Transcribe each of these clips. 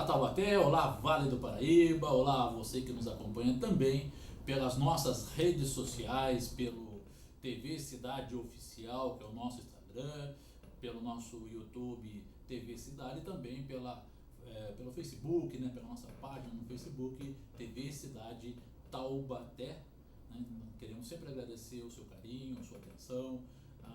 Olá Taubaté, olá Vale do Paraíba, olá você que nos acompanha também pelas nossas redes sociais, pelo TV Cidade Oficial, que é o nosso Instagram, pelo nosso YouTube TV Cidade e também pelo Facebook, né, pela nossa página no Facebook TV Cidade Taubaté. Né? Queremos sempre agradecer o seu carinho, a sua atenção,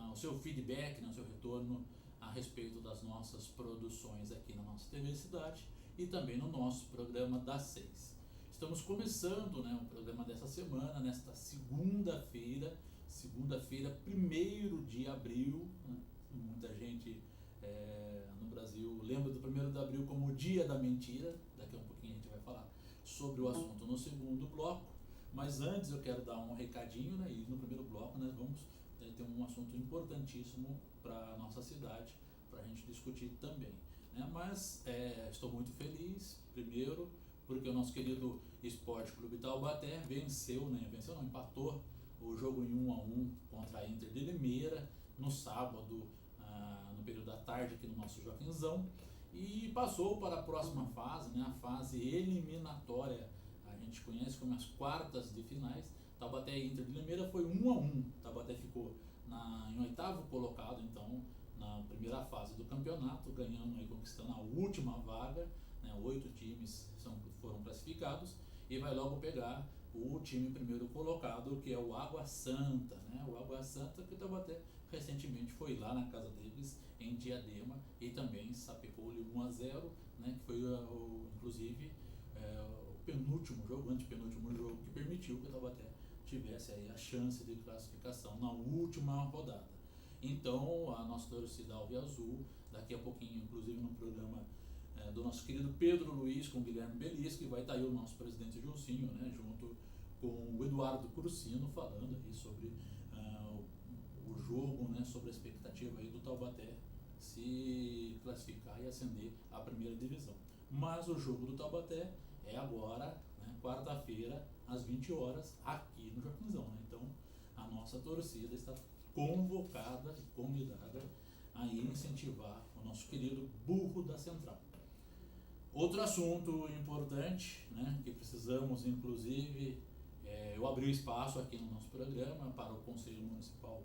o seu feedback, né, o seu retorno a respeito das nossas produções aqui na nossa TV Cidade e também no nosso programa das 6. Estamos começando, né, o programa dessa semana, nesta segunda-feira, 1º de abril. Né? Muita gente no Brasil lembra do 1º de abril como o dia da mentira. Daqui a um pouquinho a gente vai falar sobre o assunto no segundo bloco. Mas antes eu quero dar um recadinho, né, e no primeiro bloco nós vamos ter um assunto importantíssimo para a nossa cidade, para a gente discutir também. Né? Mas estou muito feliz, primeiro, porque o nosso querido Esporte Clube Taubaté empatou o jogo em 1-1 contra a Inter de Limeira, no sábado, no período da tarde, aqui no nosso Joaquinzão, e passou para a próxima fase, né, a fase eliminatória, a gente conhece como as quartas de finais. Taubaté e Inter de Limeira foi 1-1, Taubaté ficou em oitavo colocado, então, na primeira fase do campeonato, ganhando e conquistando a última vaga, né, 8 times foram classificados, e vai logo pegar o time primeiro colocado, que é o Água Santa, né? O Água Santa, que o Taubaté recentemente foi lá na casa deles, em Diadema, e também sapecou-lhe 1-0, né? Que foi inclusive o penúltimo jogo, antepenúltimo jogo, que permitiu que o Taubaté tivesse aí a chance de classificação na última rodada. Então, a nossa torcida alviazul, daqui a pouquinho, inclusive no programa do nosso querido Pedro Luiz com o Guilherme Belisco, que vai estar aí o nosso presidente Gilcinho, né, junto com o Eduardo Cursino, falando aí sobre o jogo, né, sobre a expectativa aí do Taubaté se classificar e ascender à primeira divisão. Mas o jogo do Taubaté é agora, né, quarta-feira, às 20 horas, aqui no Joaquinzão. Né? Então, a nossa torcida está convocada e convidada a incentivar o nosso querido Burro da Central. Outro assunto importante, né, que precisamos, inclusive, eu abri o espaço aqui no nosso programa para o Conselho Municipal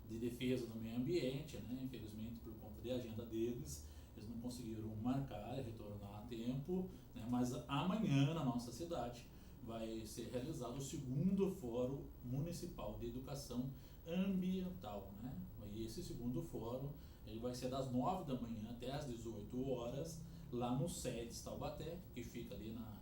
de Defesa do Meio Ambiente, né, infelizmente por conta de agenda deles, eles não conseguiram marcar e retornar a tempo, né, mas amanhã na nossa cidade vai ser realizado o 2º Fórum Municipal de Educação Ambiental, né, e esse 2º fórum ele vai ser das 9 da manhã até as 18 horas, lá no SEDES Taubaté, que fica ali na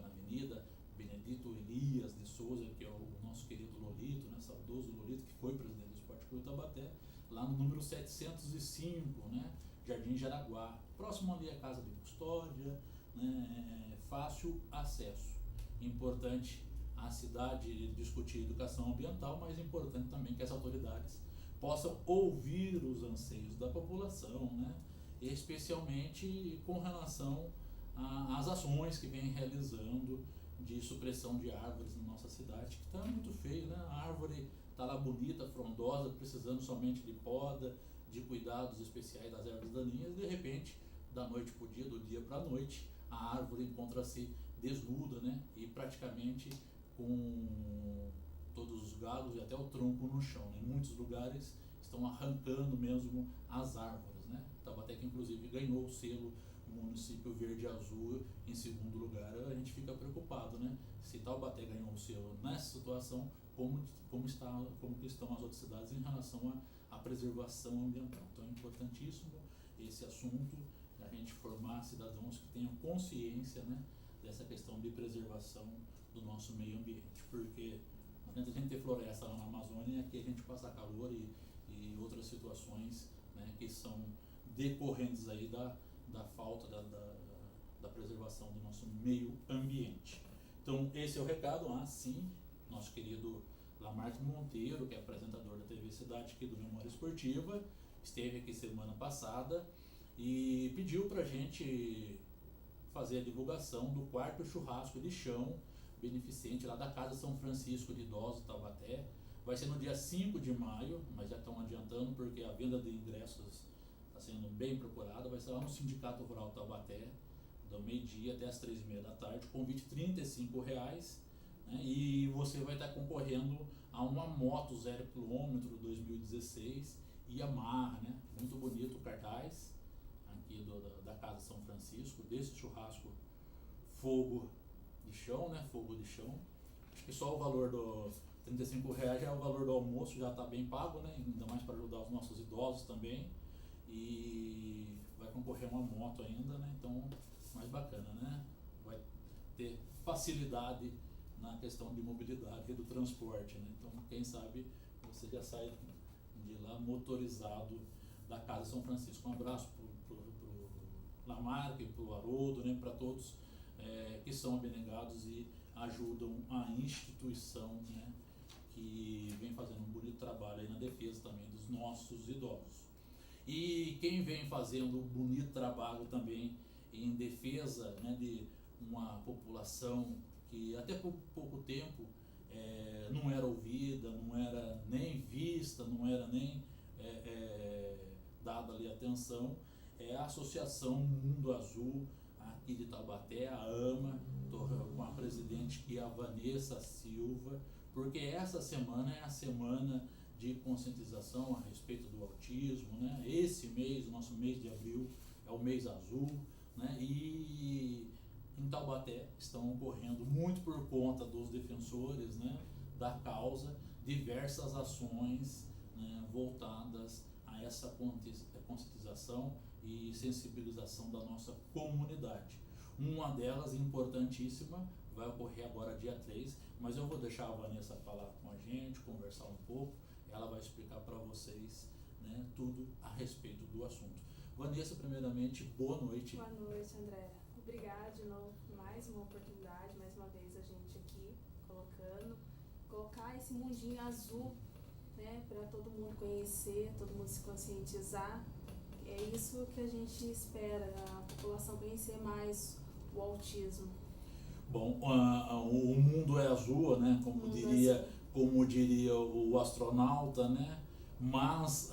avenida Benedito Elias de Souza, que é o nosso querido Lolito, né, saudoso Lolito, que foi presidente do Esporte Clube Taubaté, lá no número 705, né, Jardim Jaraguá, próximo ali à Casa de Custódia, né, fácil acesso. Importante a cidade discutir educação ambiental, mas importante também que as autoridades possam ouvir os anseios da população, né, especialmente com relação às ações que vem realizando de supressão de árvores na nossa cidade, que está muito feio, né? A árvore está lá bonita, frondosa, precisando somente de poda, de cuidados especiais das ervas daninhas, e de repente, da noite para o dia, do dia para a noite, a árvore encontra-se desnuda, né? E praticamente com todos os galhos e até o tronco no chão, né? Em muitos lugares estão arrancando mesmo as árvores, né? Taubaté, que inclusive ganhou o selo município verde e azul em 2º lugar. A gente fica preocupado, né? Se Taubaté ganhou o selo nessa situação, como que estão as outras cidades em relação à preservação ambiental. Então é importantíssimo esse assunto, a gente formar cidadãos que tenham consciência, né, dessa questão de preservação do nosso meio ambiente, porque não adianta a gente ter floresta lá na Amazônia e aqui a gente passa calor e outras situações, né, que são decorrentes aí da falta da preservação do nosso meio ambiente. Então esse é o recado. Sim, nosso querido Lamarque Monteiro, que é apresentador da TV Cidade aqui do Memória Esportiva, esteve aqui semana passada e pediu pra gente fazer a divulgação do 4º churrasco de chão beneficente lá da Casa São Francisco de Idosos Taubaté. Vai ser no dia 5 de maio, mas já estão adiantando porque a venda de ingressos está sendo bem procurada. Vai ser lá no Sindicato Rural Taubaté, do meio-dia até as 3h30 da tarde, convite R$35, né? E você vai estar concorrendo a uma moto 0 km 2016 Yamaha, né? Muito bonito o cartaz aqui da Casa São Francisco, desse churrasco fogo de chão, né? Fogo de chão. Acho que só o valor do R$35 já é o valor do almoço, já está bem pago, né? Ainda mais para ajudar os nossos idosos também. E vai concorrer uma moto ainda, né? Então, mais bacana, né? Vai ter facilidade na questão de mobilidade e do transporte, né? Então, quem sabe você já sai de lá motorizado da Casa São Francisco. Um abraço pro Lamarck, pro Haroldo, né? Para todos que são abnegados e ajudam a instituição, né? Que vem fazendo um bonito trabalho aí na defesa também dos nossos idosos. E quem vem fazendo um bonito trabalho também em defesa, né, de uma população que até por pouco tempo não era ouvida, não era nem vista, não era nem dada ali atenção, é a Associação Mundo Azul aqui de Taubaté, a AMA, com a presidente que é a Vanessa Silva, porque essa semana é a semana de conscientização a respeito do autismo, né? Esse mês, o nosso mês de abril, é o mês azul, né? E em Taubaté estão ocorrendo, muito por conta dos defensores, né, da causa, diversas ações, né, voltadas a essa conscientização e sensibilização da nossa comunidade. Uma delas, importantíssima, vai ocorrer agora dia 3, mas eu vou deixar a Vanessa falar com a gente, conversar um pouco, ela vai explicar para vocês, né, tudo a respeito do assunto. Vanessa, primeiramente, boa noite. Boa noite, André. Obrigada de novo por mais uma oportunidade, mais uma vez a gente aqui colocar esse mundinho azul, né, para todo mundo conhecer, todo mundo se conscientizar. É isso que a gente espera, a população conhecer mais o autismo. Bom, o mundo é azul, né, como diria o astronauta, né, mas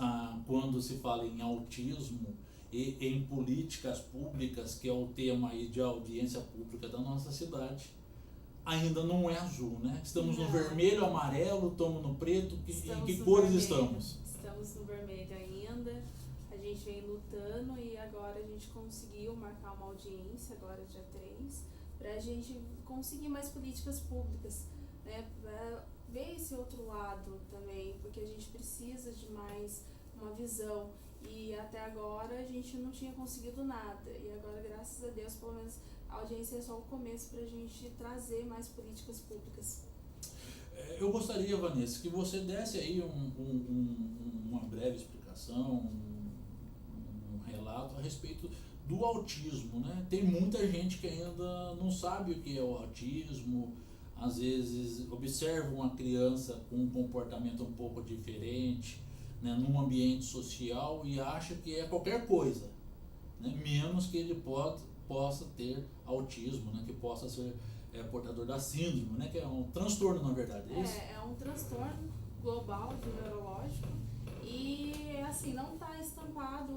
quando se fala em autismo e em políticas públicas, que é o tema aí de audiência pública da nossa cidade, ainda não é azul, né? Estamos no vermelho, amarelo, estamos no preto, em que cores estamos? Estamos no vermelho ainda, a gente vem lutando e agora a gente conseguiu marcar uma audiência, agora dia 3, para a gente conseguir mais políticas públicas, né? Para ver esse outro lado também, porque a gente precisa de mais uma visão. E até agora a gente não tinha conseguido nada. E agora, graças a Deus, pelo menos a audiência é só o começo para a gente trazer mais políticas públicas. Eu gostaria, Vanessa, que você desse aí uma breve explicação, um relato a respeito do autismo, né? Tem muita gente que ainda não sabe o que é o autismo, às vezes observa uma criança com um comportamento um pouco diferente, né, num ambiente social e acha que é qualquer coisa, né, menos que ele possa ter autismo, né, que possa ser portador da síndrome, né, que é um transtorno, na verdade. É um transtorno global do neurológico e assim, não está estampado,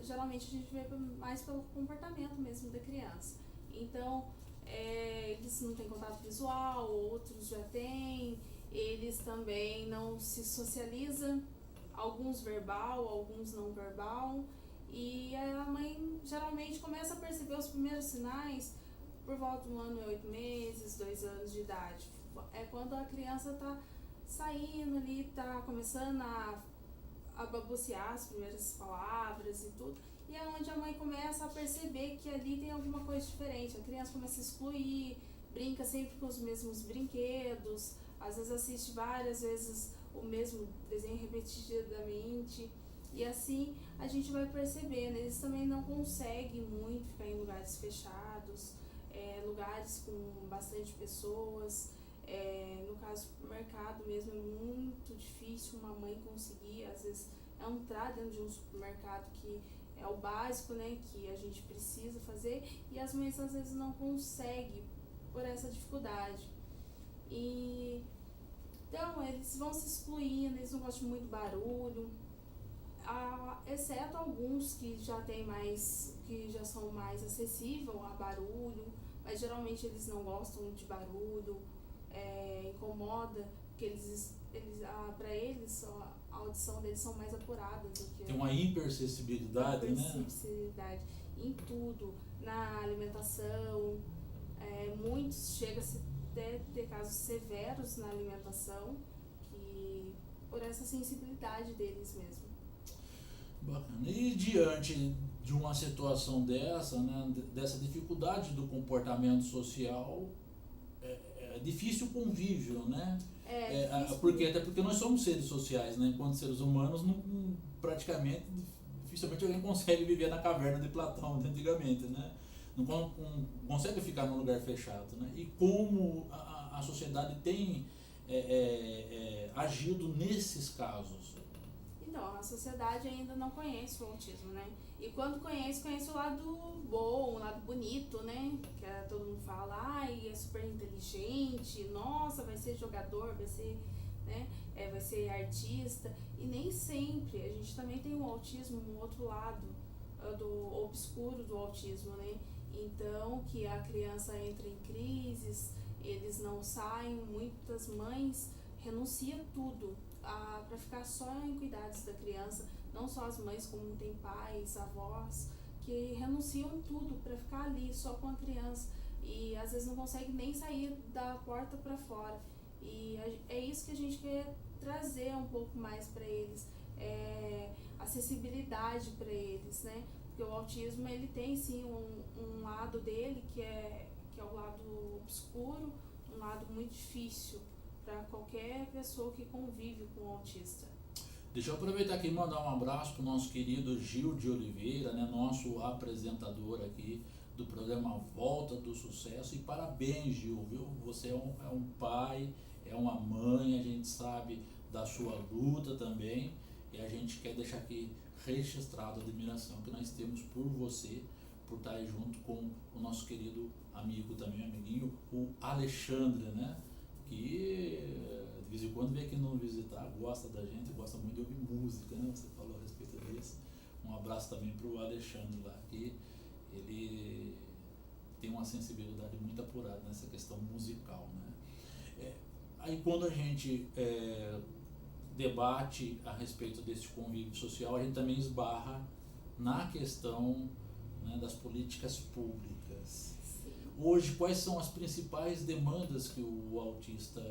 geralmente a gente vê mais pelo comportamento mesmo da criança. Então, eles não têm contato visual, outros já têm, eles também não se socializam, alguns verbal, alguns não verbal, e a mãe geralmente começa a perceber os primeiros sinais por volta de 1 ano e 8 meses, 2 anos de idade. É quando a criança está saindo ali, está começando a balbuciar as primeiras palavras e tudo, e é onde a mãe começa a perceber que ali tem alguma coisa diferente. A criança começa a excluir, brinca sempre com os mesmos brinquedos, às vezes assiste várias vezes o mesmo desenho repetidamente, e assim a gente vai percebendo. Eles também não conseguem muito ficar em lugares fechados, lugares com bastante pessoas, no caso do mercado mesmo é muito difícil uma mãe conseguir, às vezes entrar dentro de um supermercado, que é o básico, né, que a gente precisa fazer, e as mães às vezes não conseguem por essa dificuldade. Então, eles vão se excluindo, eles não gostam muito de barulho, exceto alguns que já tem mais, que que já são mais acessíveis a barulho, mas geralmente eles não gostam de barulho, incomoda, porque para eles a audição deles são mais apuradas do que tem uma hipersensibilidade, hipersensibilidade em tudo, na alimentação, muitos chegam-se até ter casos severos na alimentação, que por essa sensibilidade deles mesmo. Bacana. E diante de uma situação dessa, né, dessa dificuldade do comportamento social, é difícil o convívio, né? Até porque nós somos seres sociais, né? Enquanto seres humanos, praticamente, dificilmente alguém consegue viver na caverna de Platão de antigamente, né? Não consegue ficar num lugar fechado, né? E como a sociedade tem agido nesses casos? Então, a sociedade ainda não conhece o autismo, né? E quando conhece o lado bom, o lado bonito, né? Que todo mundo fala, é super inteligente, nossa, vai ser jogador, vai ser, né? Vai ser artista. E nem sempre, a gente também tem o autismo, um outro lado do obscuro do autismo, né? Então, que a criança entra em crises, eles não saem, muitas mães renunciam tudo para ficar só em cuidados da criança, não só as mães, como tem pais, avós, que renunciam tudo para ficar ali só com a criança e às vezes não conseguem nem sair da porta para fora. E é isso que a gente quer trazer um pouco mais para eles, acessibilidade para eles, né? Porque o autismo, ele tem sim um lado dele que é o lado obscuro, um lado muito difícil para qualquer pessoa que convive com o autista. Deixa eu aproveitar aqui e mandar um abraço para o nosso querido Gil de Oliveira, né, nosso apresentador aqui do programa Volta do Sucesso. E parabéns, Gil, viu? Você é um pai, é uma mãe, a gente sabe da sua luta também. E a gente quer deixar aqui registrado a admiração que nós temos por você, por estar aí junto com o nosso querido amigo também, amiguinho, o Alexandre, né? Que de vez em quando vem aqui nos visitar, gosta da gente, gosta muito de ouvir música, né? Você falou a respeito disso. Um abraço também para o Alexandre lá, que ele tem uma sensibilidade muito apurada nessa questão musical, né? Aí quando a gente debate a respeito desse convívio social, a gente também esbarra na questão, né, das políticas públicas. Hoje, quais são as principais demandas que o autista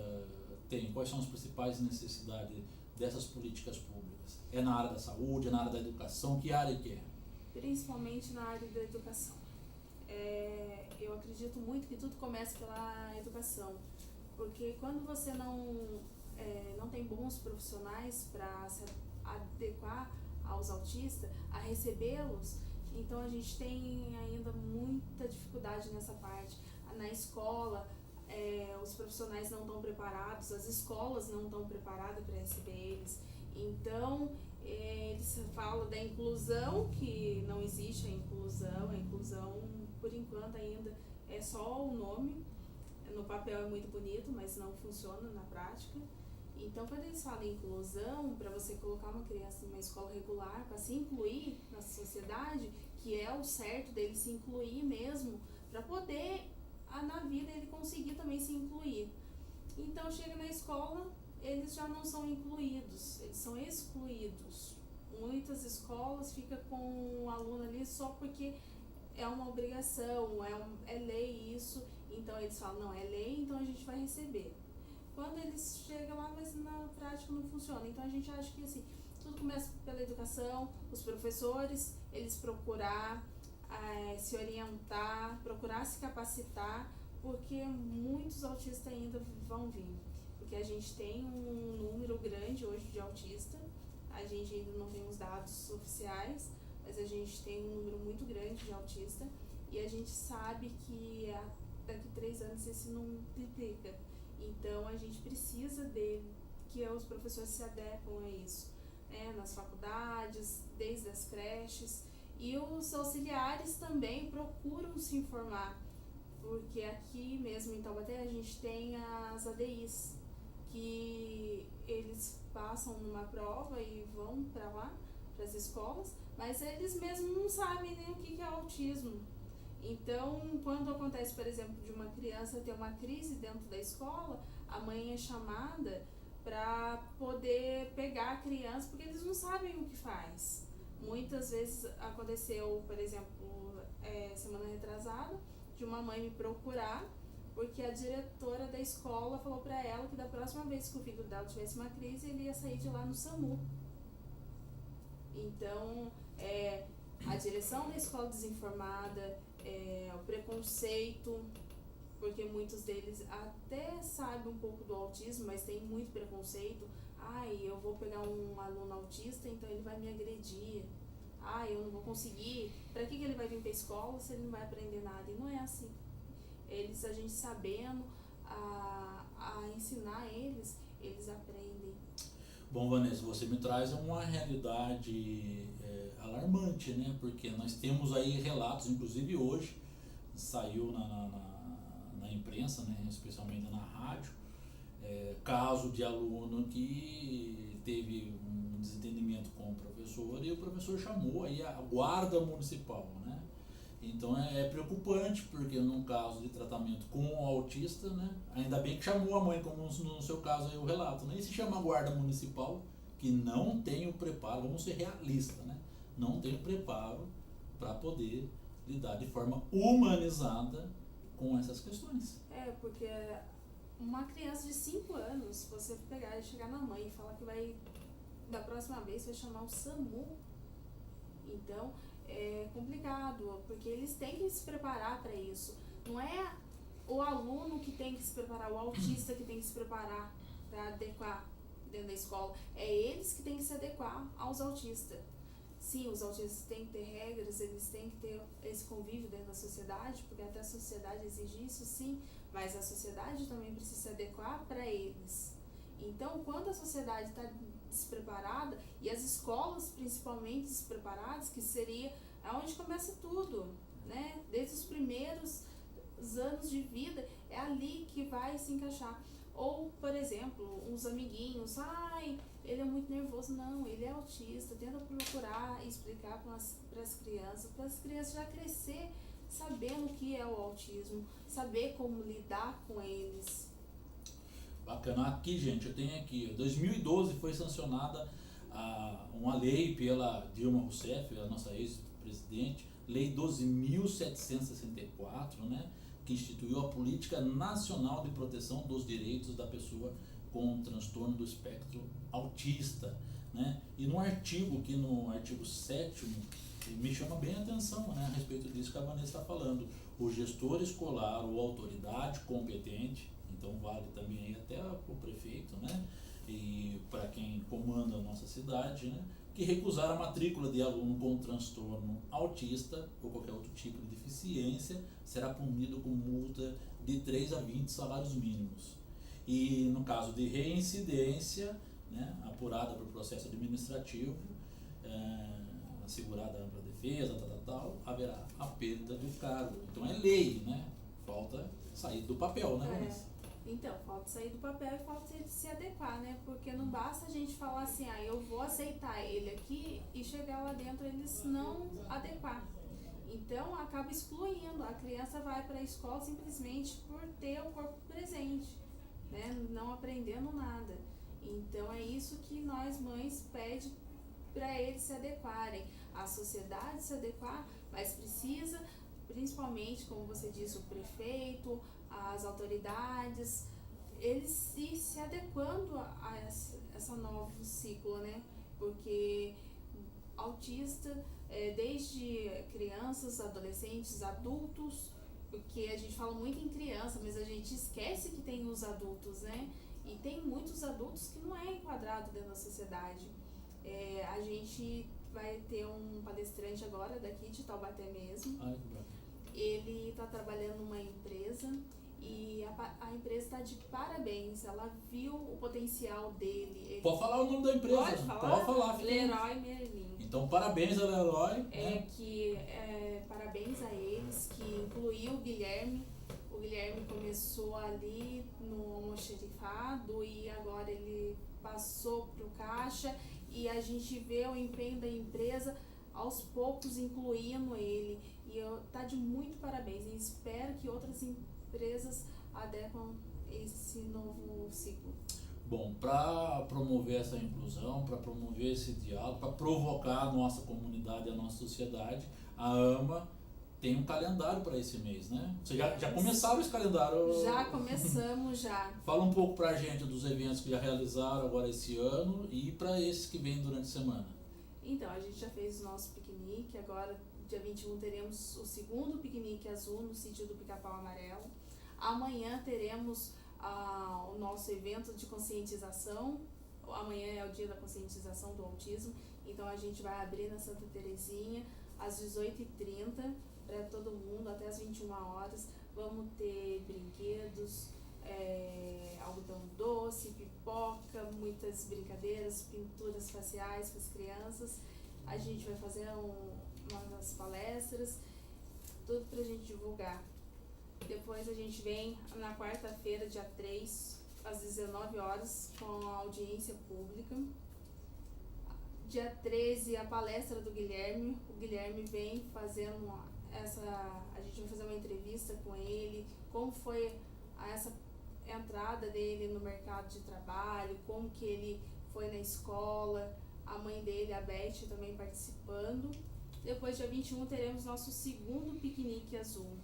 tem? Quais são as principais necessidades dessas políticas públicas? É na área da saúde, é na área da educação? Que área que é? Principalmente na área da educação. Eu acredito muito que tudo começa pela educação, porque quando você não tem bons profissionais para se adequar aos autistas, a recebê-los, então a gente tem ainda muita dificuldade nessa parte. Na escola, os profissionais não estão preparados, as escolas não estão preparadas para receber eles. Então, eles falam da inclusão, que não existe a inclusão por enquanto ainda é só o nome, no papel é muito bonito, mas não funciona na prática. Então, quando eles falam em inclusão, para você colocar uma criança em uma escola regular, para se incluir na sociedade, que é o certo dele se incluir mesmo, para poder, na vida, ele conseguir também se incluir. Então, chega na escola, eles já não são incluídos, eles são excluídos. Muitas escolas ficam com o aluno ali só porque é uma obrigação, é lei isso, então eles falam, não, é lei, então a gente vai receber. Quando eles chegam lá, mas na prática não funciona. Então a gente acha que assim, tudo começa pela educação, os professores, eles procurar se orientar, procurar se capacitar, porque muitos autistas ainda vão vir. Porque a gente tem um número grande hoje de autistas, a gente ainda não tem os dados oficiais, mas a gente tem um número muito grande de autistas e a gente sabe que daqui 3 anos esse não triplica. Então a gente precisa que os professores se adequem a isso, né? Nas faculdades, desde as creches, e os auxiliares também procuram se informar, porque aqui mesmo em Taubaté a gente tem as ADIs, que eles passam numa prova e vão para lá para as escolas, mas eles mesmos não sabem nem o que é autismo. Então, quando acontece, por exemplo, de uma criança ter uma crise dentro da escola, a mãe é chamada para poder pegar a criança, porque eles não sabem o que faz. Muitas vezes aconteceu, por exemplo, semana retrasada, de uma mãe me procurar, porque a diretora da escola falou para ela que da próxima vez que o filho dela tivesse uma crise, ele ia sair de lá no SAMU. Então, a direção da escola desinformada, o preconceito, porque muitos deles até sabem um pouco do autismo, mas tem muito preconceito. Eu vou pegar um aluno autista, então ele vai me agredir. Eu não vou conseguir. Para que ele vai vir para a escola se ele não vai aprender nada? E não é assim. A gente sabendo a ensinar eles aprendem. Bom, Vanessa, você me traz uma realidade alarmante, né? Porque nós temos aí relatos, inclusive hoje, saiu na imprensa, né? Especialmente na rádio, caso de aluno que teve um desentendimento com o professor e o professor chamou aí a guarda municipal, né? Então é preocupante, porque no caso de tratamento com o autista, né, ainda bem que chamou a mãe, como no seu caso aí o relato, né? E se chama a guarda municipal, que não tem o preparo, vamos ser realistas, né? Não tem o preparo para poder lidar de forma humanizada com essas questões. Porque uma criança de 5 anos, você pegar e chegar na mãe e falar que vai, da próxima vez, vai chamar o SAMU, então é complicado, porque eles têm que se preparar para isso. Não é o aluno que tem que se preparar, o autista que tem que se preparar para adequar dentro da escola. É eles que têm que se adequar aos autistas. Sim, os autistas têm que ter regras, eles têm que ter esse convívio dentro da sociedade, porque até a sociedade exige isso, sim, mas a sociedade também precisa se adequar para eles. Então, quando a sociedade está despreparada, e as escolas principalmente despreparadas, que seria onde começa tudo, né? Desde os primeiros anos de vida, é ali que vai se encaixar. Ou, por exemplo, uns amiguinhos, ele é muito nervoso. Não, ele é autista. Tenta procurar explicar para as crianças já crescer sabendo o que é o autismo, saber como lidar com eles. Bacana. Aqui, gente, eu tenho aqui, em 2012 foi sancionada uma lei pela Dilma Rousseff, a nossa ex-presidente, Lei 12.764, né, que instituiu a Política Nacional de Proteção dos Direitos da Pessoa com transtorno do espectro autista, né? E no artigo 7º, me chama bem a atenção, né, a respeito disso que a Vanessa está falando. O gestor escolar ou autoridade competente, então vale também aí até o prefeito, né, e para quem comanda a nossa cidade, né, que recusar a matrícula de aluno com transtorno autista ou qualquer outro tipo de deficiência será punido com multa de 3 a 20 salários mínimos. E no caso de reincidência, né, apurada por processo administrativo, assegurada a ampla defesa, haverá a perda do cargo. Então é lei, né? Falta sair do papel, né, Vanessa? Então, falta sair do papel e falta se adequar, né? Porque não basta a gente falar assim, eu vou aceitar ele aqui e chegar lá dentro eles não adequar. Então, acaba excluindo. A criança vai para a escola simplesmente por ter o corpo presente, né? Não aprendendo nada. Então, é isso que nós, mães, pedimos para eles se adequarem. A sociedade se adequar, mas precisa, principalmente, como você disse, o prefeito, as autoridades, eles se adequando a essa novo ciclo, né? Porque autista, desde crianças, adolescentes, adultos, porque a gente fala muito em criança, mas a gente esquece que tem os adultos, né? E tem muitos adultos que não é enquadrado dentro da sociedade. A gente vai ter um palestrante agora daqui de Taubaté mesmo. Ele está trabalhando numa empresa e a empresa está de parabéns. Ela viu o potencial dele. Pode falar o nome da empresa? Pode falar? Pode falar. Leroy Merlin. Então, parabéns a Leroy. Parabéns a eles, que incluiu o Guilherme. O Guilherme começou ali no almoxerifado e agora ele passou para o caixa e a gente vê o empenho da empresa aos poucos incluindo ele, e tá de muito parabéns, e espero que outras empresas adequam esse novo ciclo. Bom, para promover essa inclusão, para promover esse diálogo, para provocar a nossa comunidade, a nossa sociedade, a AMA tem um calendário para esse mês, né? Você já começaram esse calendário? Já começamos, já. Fala um pouco para a gente dos eventos que já realizaram agora esse ano e para esses que vêm durante a semana. Então, a gente já fez o nosso piquenique, agora dia 21 teremos o segundo piquenique azul no sítio do Pica-Pau Amarelo. Amanhã teremos o nosso evento de conscientização. Amanhã é o dia da conscientização do autismo, então a gente vai abrir na Santa Terezinha às 18h30 para todo mundo, até às 21 horas. Vamos ter brinquedos, algodão doce, pipoca, muitas brincadeiras, pinturas faciais para as crianças. A gente vai fazer umas palestras, tudo para a gente divulgar. Depois a gente vem na quarta-feira, dia 3, às 19 horas, com a audiência pública. Dia 13, a palestra do Guilherme. O Guilherme vem fazendo a gente vai fazer uma entrevista com ele, como foi essa entrada dele no mercado de trabalho, como que ele foi na escola, a mãe dele, a Beth, também participando. Depois, dia 21, teremos nosso segundo piquenique azul.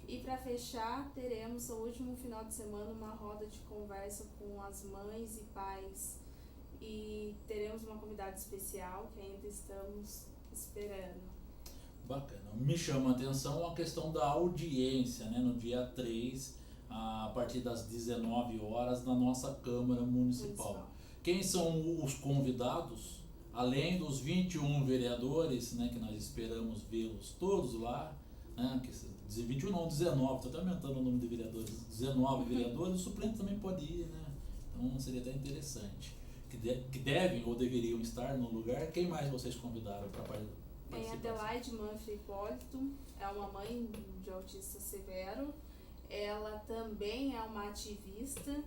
E para fechar, teremos no último final de semana uma roda de conversa com as mães e pais. E teremos uma convidada especial que ainda estamos esperando. Bacana. Me chama a atenção a questão da audiência, né, no dia 3, a partir das 19 horas, na nossa Câmara Municipal. Quem são os convidados? Além dos 21 vereadores, né, que nós esperamos vê-los todos lá, né, que 21 não, 19, estou até aumentando o número de vereadores, 19 vereadores, o suplente também pode ir, né? Então seria até interessante. Que devem ou deveriam estar no lugar. Quem mais vocês convidaram para participar? Tem a Adelaide Manfre Hipólito, é uma mãe de autista severo. Ela também é uma ativista,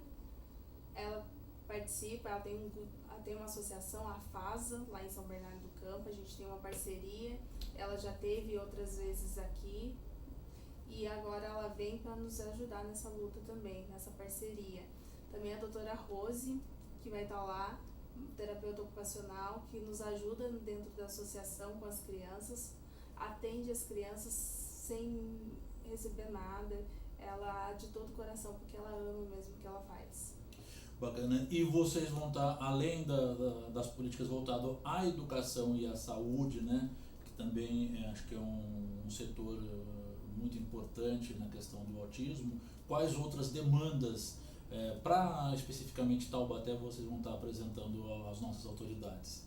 ela participa, ela tem uma associação, a FASA, lá em São Bernardo do Campo, a gente tem uma parceria, ela já teve outras vezes aqui, e agora ela vem para nos ajudar nessa luta também, nessa parceria. Também a doutora Rose, que vai estar lá, terapeuta ocupacional, que nos ajuda dentro da associação com as crianças, atende as crianças sem receber nada, ela de todo o coração, porque ela ama mesmo o que ela faz. Bacana. E vocês vão estar, além das políticas voltadas à educação e à saúde, né, que também acho que é um setor muito importante na questão do autismo, quais outras demandas para especificamente Taubaté vocês vão estar apresentando às nossas autoridades?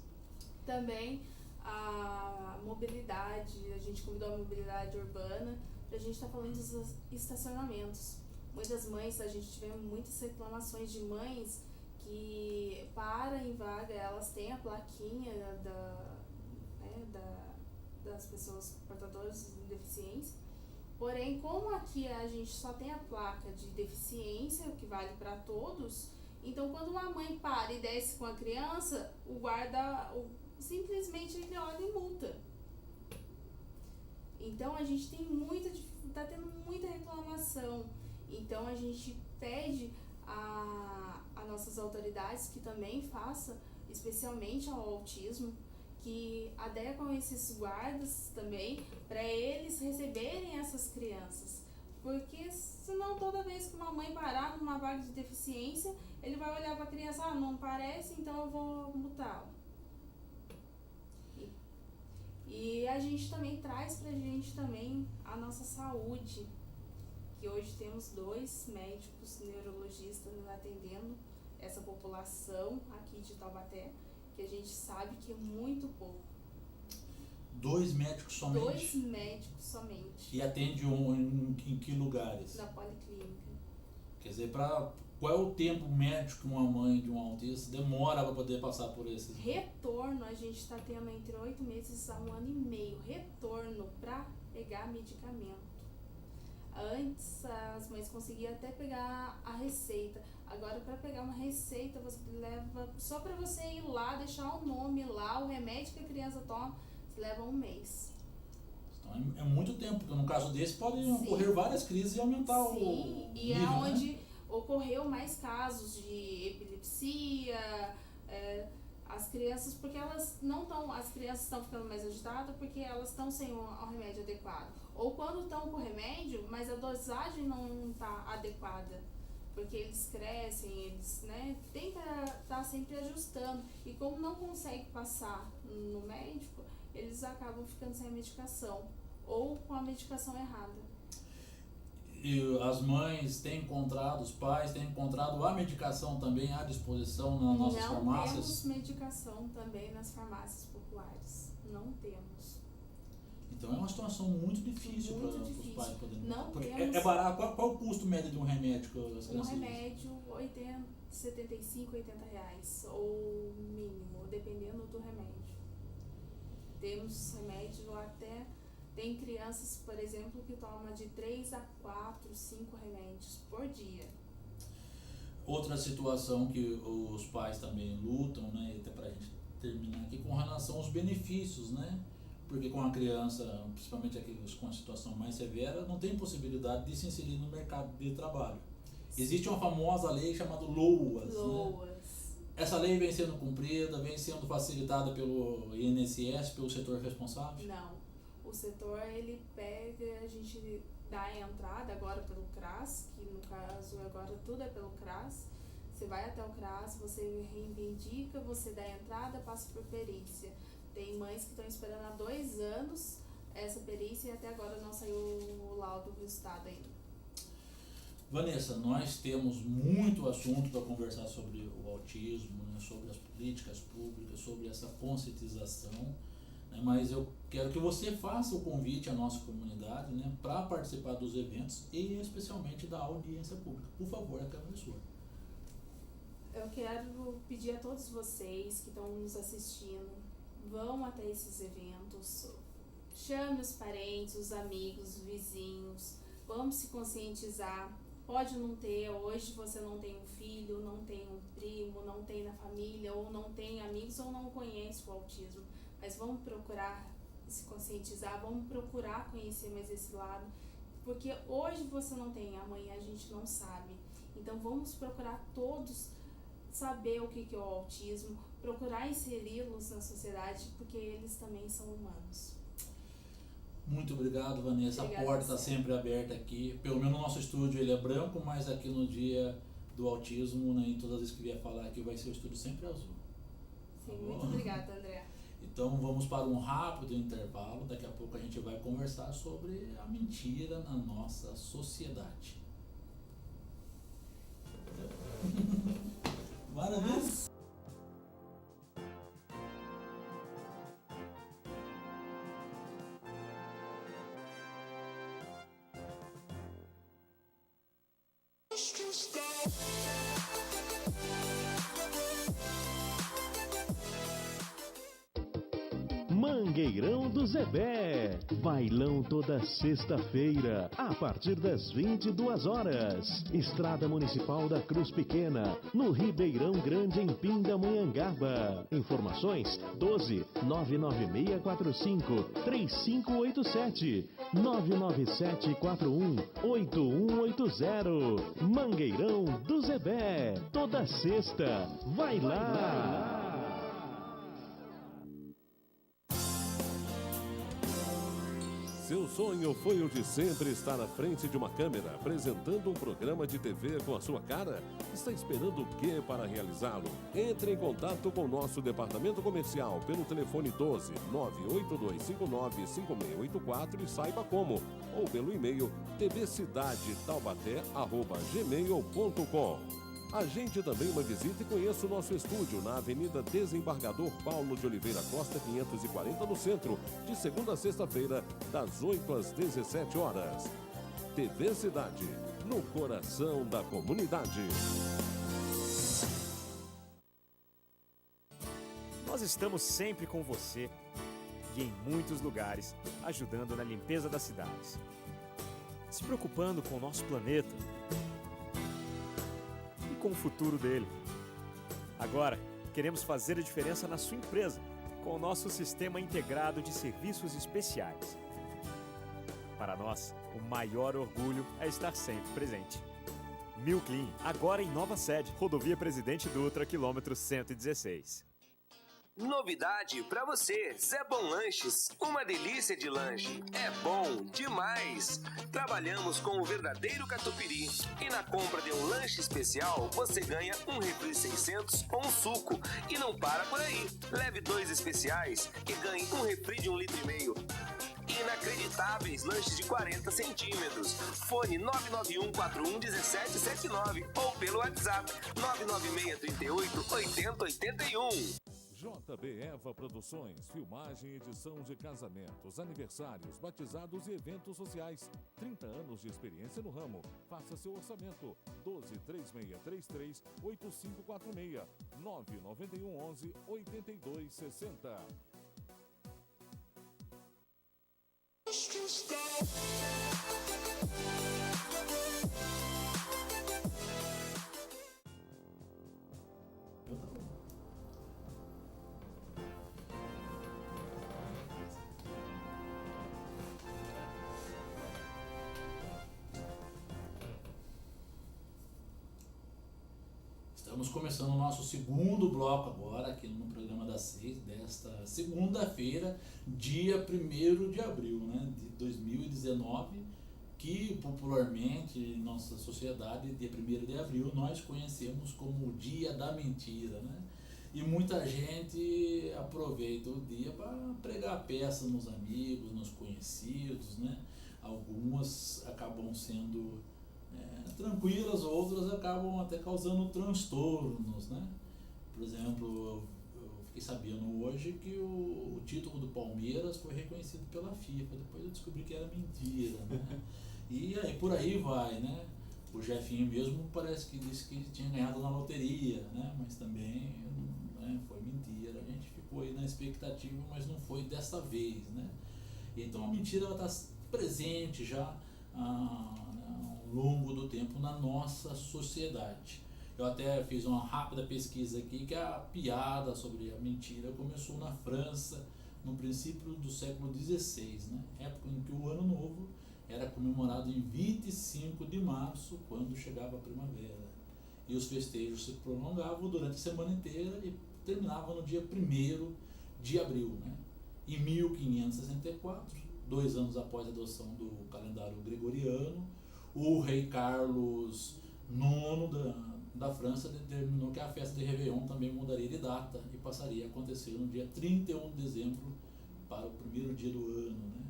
Também a mobilidade, a gente convidou a mobilidade urbana, para a gente estar falando dos estacionamentos. Muitas mães, a gente tivemos muitas reclamações de mães que param em vaga, elas têm a plaquinha das pessoas portadoras de deficiência. Porém, como aqui a gente só tem a placa de deficiência, o que vale para todos, então quando uma mãe para e desce com a criança, o guarda simplesmente ele olha e multa. Então a gente tem está tendo muita reclamação. Então a gente pede a nossas autoridades que também faça, especialmente ao autismo, que adequam esses guardas também para eles receberem essas crianças. Porque senão toda vez que uma mãe parar numa vaga de deficiência, ele vai olhar para a criança, não parece, então eu vou multá-lo. E a gente também traz pra gente também a nossa saúde, que hoje temos 2 médicos neurologistas atendendo essa população aqui de Taubaté, que a gente sabe que é muito pouco. 2 médicos somente? 2 médicos somente. E atende em que lugares? Na policlínica. Quer dizer, qual é o tempo médio que uma mãe de um autista demora para poder passar por esses? Retorno, a gente está tendo entre 8 meses a 1 ano e meio. Retorno para pegar medicamento. Antes, as mães conseguiam até pegar a receita. Agora, para pegar uma receita, você leva, só para você ir lá, deixar o nome lá, o remédio que a criança toma, você leva um mês. Então é muito tempo, porque no caso desse podem Sim. ocorrer várias crises e aumentar o Sim, e nível, é onde né? ocorreu mais casos de epilepsia, as crianças, porque elas não estão, as crianças estão ficando mais agitadas porque elas estão sem o remédio adequado. Ou quando estão com o remédio, mas a dosagem não está adequada. Porque eles crescem, eles, né, tem que estar sempre ajustando. E como não consegue passar no médico, eles acabam ficando sem a medicação. Ou com a medicação errada. E as mães têm encontrado, os pais têm encontrado a medicação também à disposição nas nossas farmácias? Não temos medicação também nas farmácias populares. Não temos. Então é uma situação muito difícil para os pais poderem. Não porque temos. É barato. Qual o custo médio de um remédio que as crianças Um remédio, 75, 80 reais. Ou mínimo, dependendo do remédio. Temos remédio até. Tem crianças, por exemplo, que tomam de 3 a 4, 5 remédios por dia. Outra situação que os pais também lutam, né, até para a gente terminar aqui, com relação aos benefícios, né? Porque com a criança, principalmente aqueles com a situação mais severa, não tem possibilidade de se inserir no mercado de trabalho. Existe uma famosa lei chamada LOAS. Né? Essa lei vem sendo cumprida, vem sendo facilitada pelo INSS, pelo setor responsável? Não. O setor, ele pega, a gente dá a entrada agora pelo CRAS, que no caso agora tudo é pelo CRAS. Você vai até o CRAS, você reivindica, você dá a entrada, passa por perícia. Tem mães que estão esperando há 2 anos essa perícia e até agora não saiu o laudo do resultado ainda. Vanessa, nós temos muito assunto para conversar sobre o autismo, né, sobre as políticas públicas, sobre essa conscientização. Mas eu quero que você faça o convite à nossa comunidade, né, para participar dos eventos e especialmente da audiência pública. Por favor, a câmera é sua. Eu quero pedir a todos vocês que estão nos assistindo, vão até esses eventos, chame os parentes, os amigos, os vizinhos, vamos se conscientizar. Pode não ter, hoje você não tem um filho, não tem um primo, não tem na família, ou não tem amigos, ou não conhece o autismo. Mas vamos procurar se conscientizar, vamos procurar conhecer mais esse lado, porque hoje você não tem, amanhã a gente não sabe. Então vamos procurar todos saber o que é o autismo, procurar inseri-los na sociedade, porque eles também são humanos. Muito obrigado, Vanessa. Obrigada, a porta está sempre aberta aqui. Pelo menos no nosso estúdio ele é branco, mas aqui no dia do autismo, né, em todas as vezes que vier falar aqui, vai ser o estúdio sempre azul. Sim, tá muito obrigada, André. Então vamos para um rápido intervalo. Daqui a pouco a gente vai conversar sobre a mentira na nossa sociedade. Maravilha! Mangueirão do Zebé. Bailão toda sexta-feira, a partir das 22 horas. Estrada Municipal da Cruz Pequena, no Ribeirão Grande, em Pindamonhangaba. Informações 12 99645 3587 99741 8180. Mangueirão do Zebé. Toda sexta. Vai lá. Seu sonho foi o de sempre estar à frente de uma câmera, apresentando um programa de TV com a sua cara? Está esperando o quê para realizá-lo? Entre em contato com o nosso departamento comercial pelo telefone 12 982595684 e saiba como, ou pelo e-mail tvcidadetaubaté@gmail.com. Agende também uma visita e conheça o nosso estúdio na Avenida Desembargador Paulo de Oliveira Costa, 540, no centro, de segunda a sexta-feira, das 8 às 17 horas. TV Cidade, no coração da comunidade. Nós estamos sempre com você e em muitos lugares, ajudando na limpeza das cidades, se preocupando com o nosso planeta, com o futuro dele. Agora, queremos fazer a diferença na sua empresa com o nosso sistema integrado de serviços especiais. Para nós, o maior orgulho é estar sempre presente. Milclean, agora em nova sede, Rodovia Presidente Dutra, quilômetro 116. Novidade pra você, Zé Bom Lanches, uma delícia de lanche, é bom demais. Trabalhamos com o verdadeiro catupiry e na compra de um lanche especial você ganha um refri 600 ou um suco e não para por aí. Leve 2 especiais e ganhe um refri de 1,5 litro. Inacreditáveis lanches de 40 centímetros. Fone 991411779 ou pelo WhatsApp 996388081. JB Eva Produções, filmagem e edição de casamentos, aniversários, batizados e eventos sociais. 30 anos de experiência no ramo. Faça seu orçamento. 12-3633-8546. 99111-8260. Estamos começando o nosso segundo bloco agora, aqui no programa das 6, desta segunda-feira, dia 1º de abril, né, de 2019, que popularmente em nossa sociedade, dia 1º de abril, nós conhecemos como o Dia da Mentira, né? E muita gente aproveita o dia para pregar peça nos amigos, nos conhecidos, né? Algumas acabam sendo tranquilas, outras acabam até causando transtornos, né? Por exemplo, eu fiquei sabendo hoje que o título do Palmeiras foi reconhecido pela FIFA, depois eu descobri que era mentira, né? E aí por aí vai, né? O Jefinho mesmo parece que disse que tinha ganhado na loteria, né? Mas também, né, foi mentira. A gente ficou aí na expectativa, mas não foi dessa vez, né? Então a mentira está presente já ao longo do tempo na nossa sociedade. Eu até fiz uma rápida pesquisa aqui que a piada sobre a mentira começou na França no princípio do século XVI, né? Época em que o Ano Novo era comemorado em 25 de março, quando chegava a primavera. E os festejos se prolongavam durante a semana inteira e terminavam no dia 1º de abril, né? Em 1564, 2 anos após a adoção do calendário gregoriano, o rei Carlos IX da França determinou que a festa de Réveillon também mudaria de data e passaria a acontecer no dia 31 de dezembro para o primeiro dia do ano, né?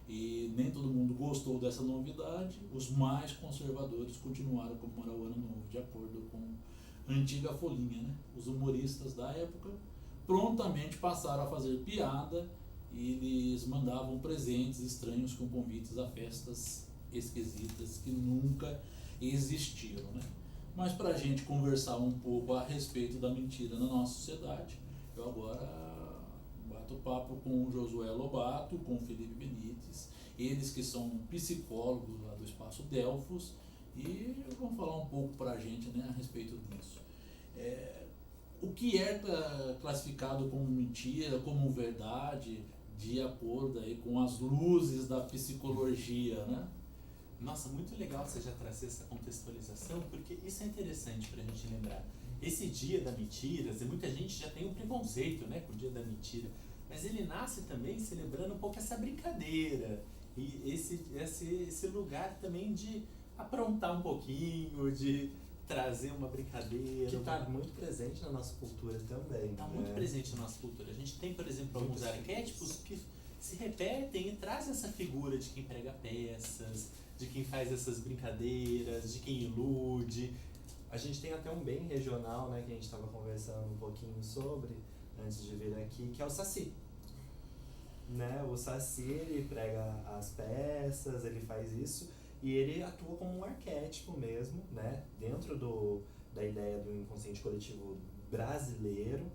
E nem todo mundo gostou dessa novidade. Os mais conservadores continuaram a comemorar o Ano Novo de acordo com a antiga folhinha, né? Os humoristas da época prontamente passaram a fazer piada e eles mandavam presentes estranhos com convites a festas esquisitas que nunca existiram, né? Mas para a gente conversar um pouco a respeito da mentira na nossa sociedade, eu agora bato papo com o Josué Lobato, com o Felipe Benites, eles que são psicólogos lá do Espaço Delfos, e vão falar um pouco para a gente, né, a respeito disso. O que é classificado como mentira, como verdade, de acordo aí com as luzes da psicologia, né? Nossa, muito legal você já trazer essa contextualização, porque isso é interessante para a gente lembrar. Esse dia da mentira, muita gente já tem um preconceito, né, com o dia da mentira, mas ele nasce também celebrando um pouco essa brincadeira e esse lugar também de aprontar um pouquinho, de trazer uma brincadeira. Que está muito presente na nossa cultura também. Está muito presente na nossa cultura. A gente tem, por exemplo, alguns arquétipos que se repetem e traz essa figura de quem prega peças, de quem faz essas brincadeiras, de quem ilude. A gente tem até um bem regional, né, que a gente estava conversando um pouquinho sobre, antes de vir aqui, que é o Saci. Né? O Saci, ele prega as peças, ele faz isso, e ele atua como um arquétipo mesmo, né, dentro da ideia do inconsciente coletivo brasileiro,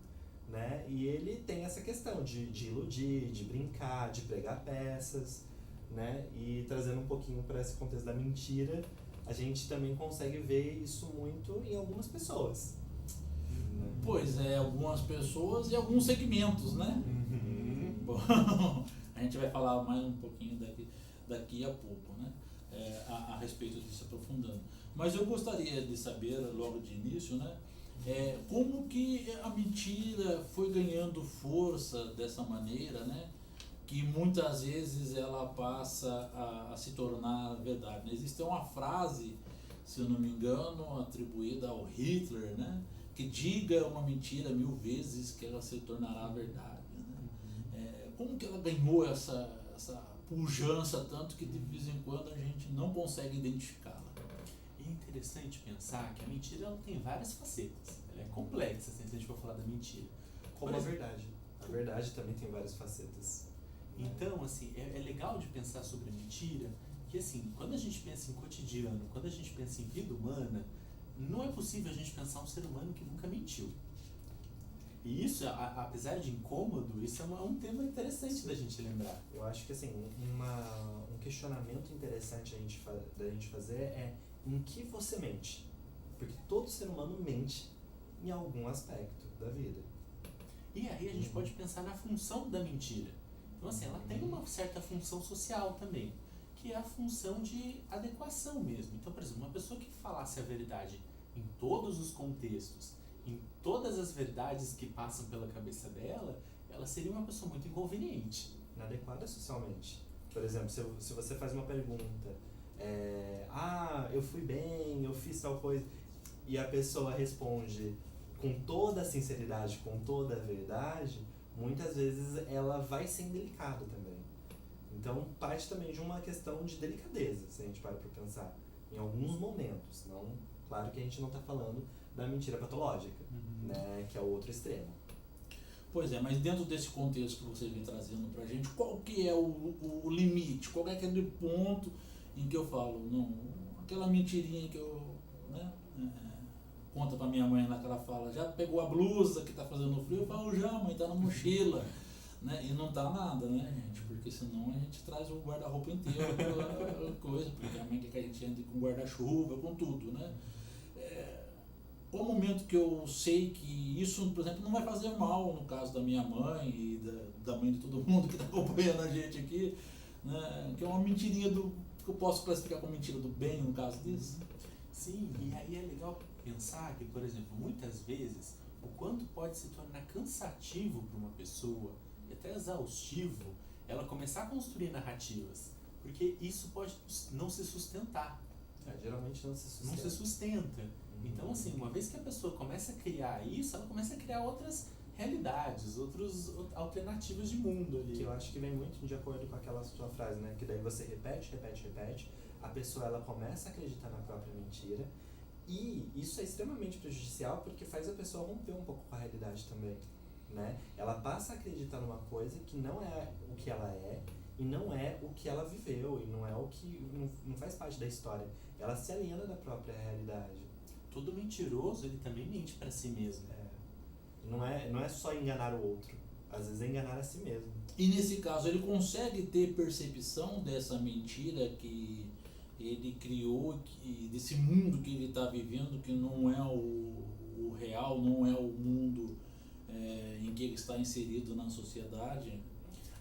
né, e ele tem essa questão de iludir, de brincar, de pregar peças, né, e trazendo um pouquinho para esse contexto da mentira, a gente também consegue ver isso muito em algumas pessoas. Pois é, algumas pessoas e alguns segmentos, né? Bom, a gente vai falar mais um pouquinho daqui a pouco, né? A respeito disso, aprofundando. Mas eu gostaria de saber, logo de início, né? Como que a mentira foi ganhando força dessa maneira, né? Que muitas vezes ela passa a se tornar verdade. Existe uma frase, se eu não me engano, atribuída ao Hitler, né? Que diga uma mentira 1000 vezes que ela se tornará verdade, né? Como que ela ganhou essa pujança tanto que de vez em quando a gente não consegue identificá-la? É interessante pensar que a mentira ela tem várias facetas. Ela é complexa, se a gente for falar da mentira. Como a verdade. A verdade também tem várias facetas. Então, assim, é legal de pensar sobre a mentira, que assim, quando a gente pensa em cotidiano, quando a gente pensa em vida humana, não é possível a gente pensar um ser humano que nunca mentiu. E isso, apesar de incômodo, isso é um tema interessante da gente lembrar. Eu acho que assim, um questionamento interessante da gente fazer é em que você mente? Porque todo ser humano mente em algum aspecto da vida. E aí a gente pode pensar na função da mentira. Então assim, ela tem uma certa função social também, que é a função de adequação mesmo. Então, por exemplo, uma pessoa que falasse a verdade em todos os contextos, em todas as verdades que passam pela cabeça dela, ela seria uma pessoa muito inconveniente. Inadequada socialmente. Por exemplo, se você faz uma pergunta, eu fui bem, eu fiz tal coisa, e a pessoa responde com toda a sinceridade, com toda a verdade, muitas vezes ela vai ser indelicada também. Então parte também de uma questão de delicadeza, se a gente para pensar, em alguns momentos. Não, claro que a gente não está falando da mentira patológica, né, que é o outro extremo. Pois é, mas dentro desse contexto que você vem trazendo pra gente, qual que é o limite? Qual é aquele ponto em que eu falo, não, aquela mentirinha que eu, né, conta pra minha mãe lá que ela fala, já pegou a blusa que tá fazendo frio? Eu falo, já mãe, tá na mochila, né? E não tá nada, né, gente? Porque senão a gente traz o guarda-roupa inteiro, coisa, porque a mãe quer que a gente ande com guarda-chuva, com tudo, né? Qual o momento que eu sei que isso, por exemplo, não vai fazer mal no caso da minha mãe e da mãe de todo mundo que está acompanhando a gente aqui, né? Que é uma mentirinha que eu posso classificar como mentira do bem no caso disso? Sim, e aí é legal pensar que, por exemplo, muitas vezes o quanto pode se tornar cansativo para uma pessoa e até exaustivo ela começar a construir narrativas, porque isso pode não se sustentar. Geralmente não se sustenta. Não se sustenta. Então, assim, uma vez que a pessoa começa a criar isso, ela começa a criar outras realidades, outras alternativas de mundo ali. Que eu acho que vem muito de acordo com aquela sua frase, né? Que daí você repete, a pessoa ela começa a acreditar na própria mentira, e isso é extremamente prejudicial porque faz a pessoa romper um pouco com a realidade também, né? Ela passa a acreditar numa coisa que não é o que ela é, e não é o que ela viveu, e não é o que não faz parte da história. Ela se aliena da própria realidade. Todo mentiroso, ele também mente para si mesmo. Não é só enganar o outro, às vezes é enganar a si mesmo. E nesse caso, ele consegue ter percepção dessa mentira que ele criou, desse mundo que ele está vivendo, que não é o real, não é o mundo em que ele está inserido na sociedade?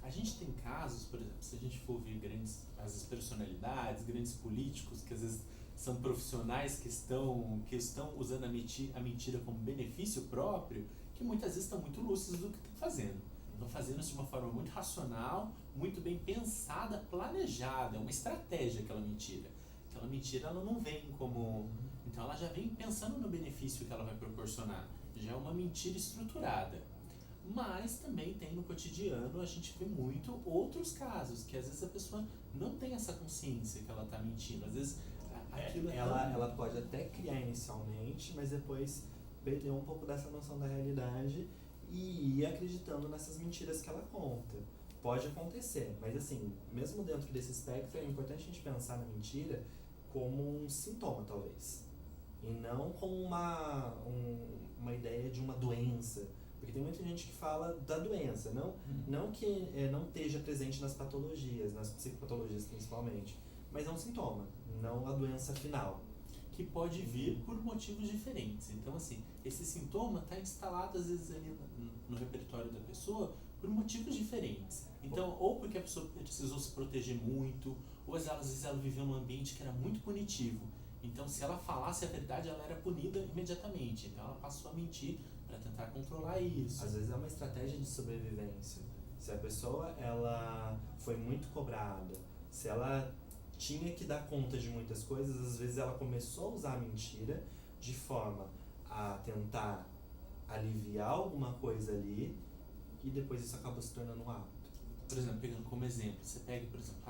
A gente tem casos, por exemplo, se a gente for ver às vezes, personalidades, grandes políticos, que às vezes são profissionais que estão usando a mentira como benefício próprio, que muitas vezes estão muito lúcidos do que estão fazendo. Estão fazendo isso de uma forma muito racional, muito bem pensada, planejada, é uma estratégia aquela mentira. Aquela mentira ela não vem como... Então ela já vem pensando no benefício que ela vai proporcionar. Já é uma mentira estruturada. Mas também tem no cotidiano, a gente vê muito outros casos, que às vezes a pessoa não tem essa consciência que ela está mentindo. Às vezes ela pode até criar inicialmente, mas depois perder um pouco dessa noção da realidade e ir acreditando nessas mentiras que ela conta. Pode acontecer, mas assim, mesmo dentro desse espectro, é importante a gente pensar na mentira como um sintoma, talvez, e não como uma ideia de uma doença. Porque tem muita gente que fala da doença, não que não esteja presente nas patologias, nas psicopatologias principalmente, mas é um sintoma, não a doença final. Que pode vir por motivos diferentes. Então, assim, esse sintoma está instalado às vezes ali no repertório da pessoa por motivos diferentes. Então, ou porque a pessoa precisou se proteger muito, ou às vezes ela viveu num ambiente que era muito punitivo. Então, se ela falasse a verdade, ela era punida imediatamente. Então, ela passou a mentir para tentar controlar isso. Às vezes é uma estratégia de sobrevivência. Se a pessoa ela foi muito cobrada, se ela tinha que dar conta de muitas coisas, às vezes ela começou a usar a mentira de forma a tentar aliviar alguma coisa ali e depois isso acaba se tornando um hábito. Por exemplo, pegando como exemplo, você pega, por exemplo,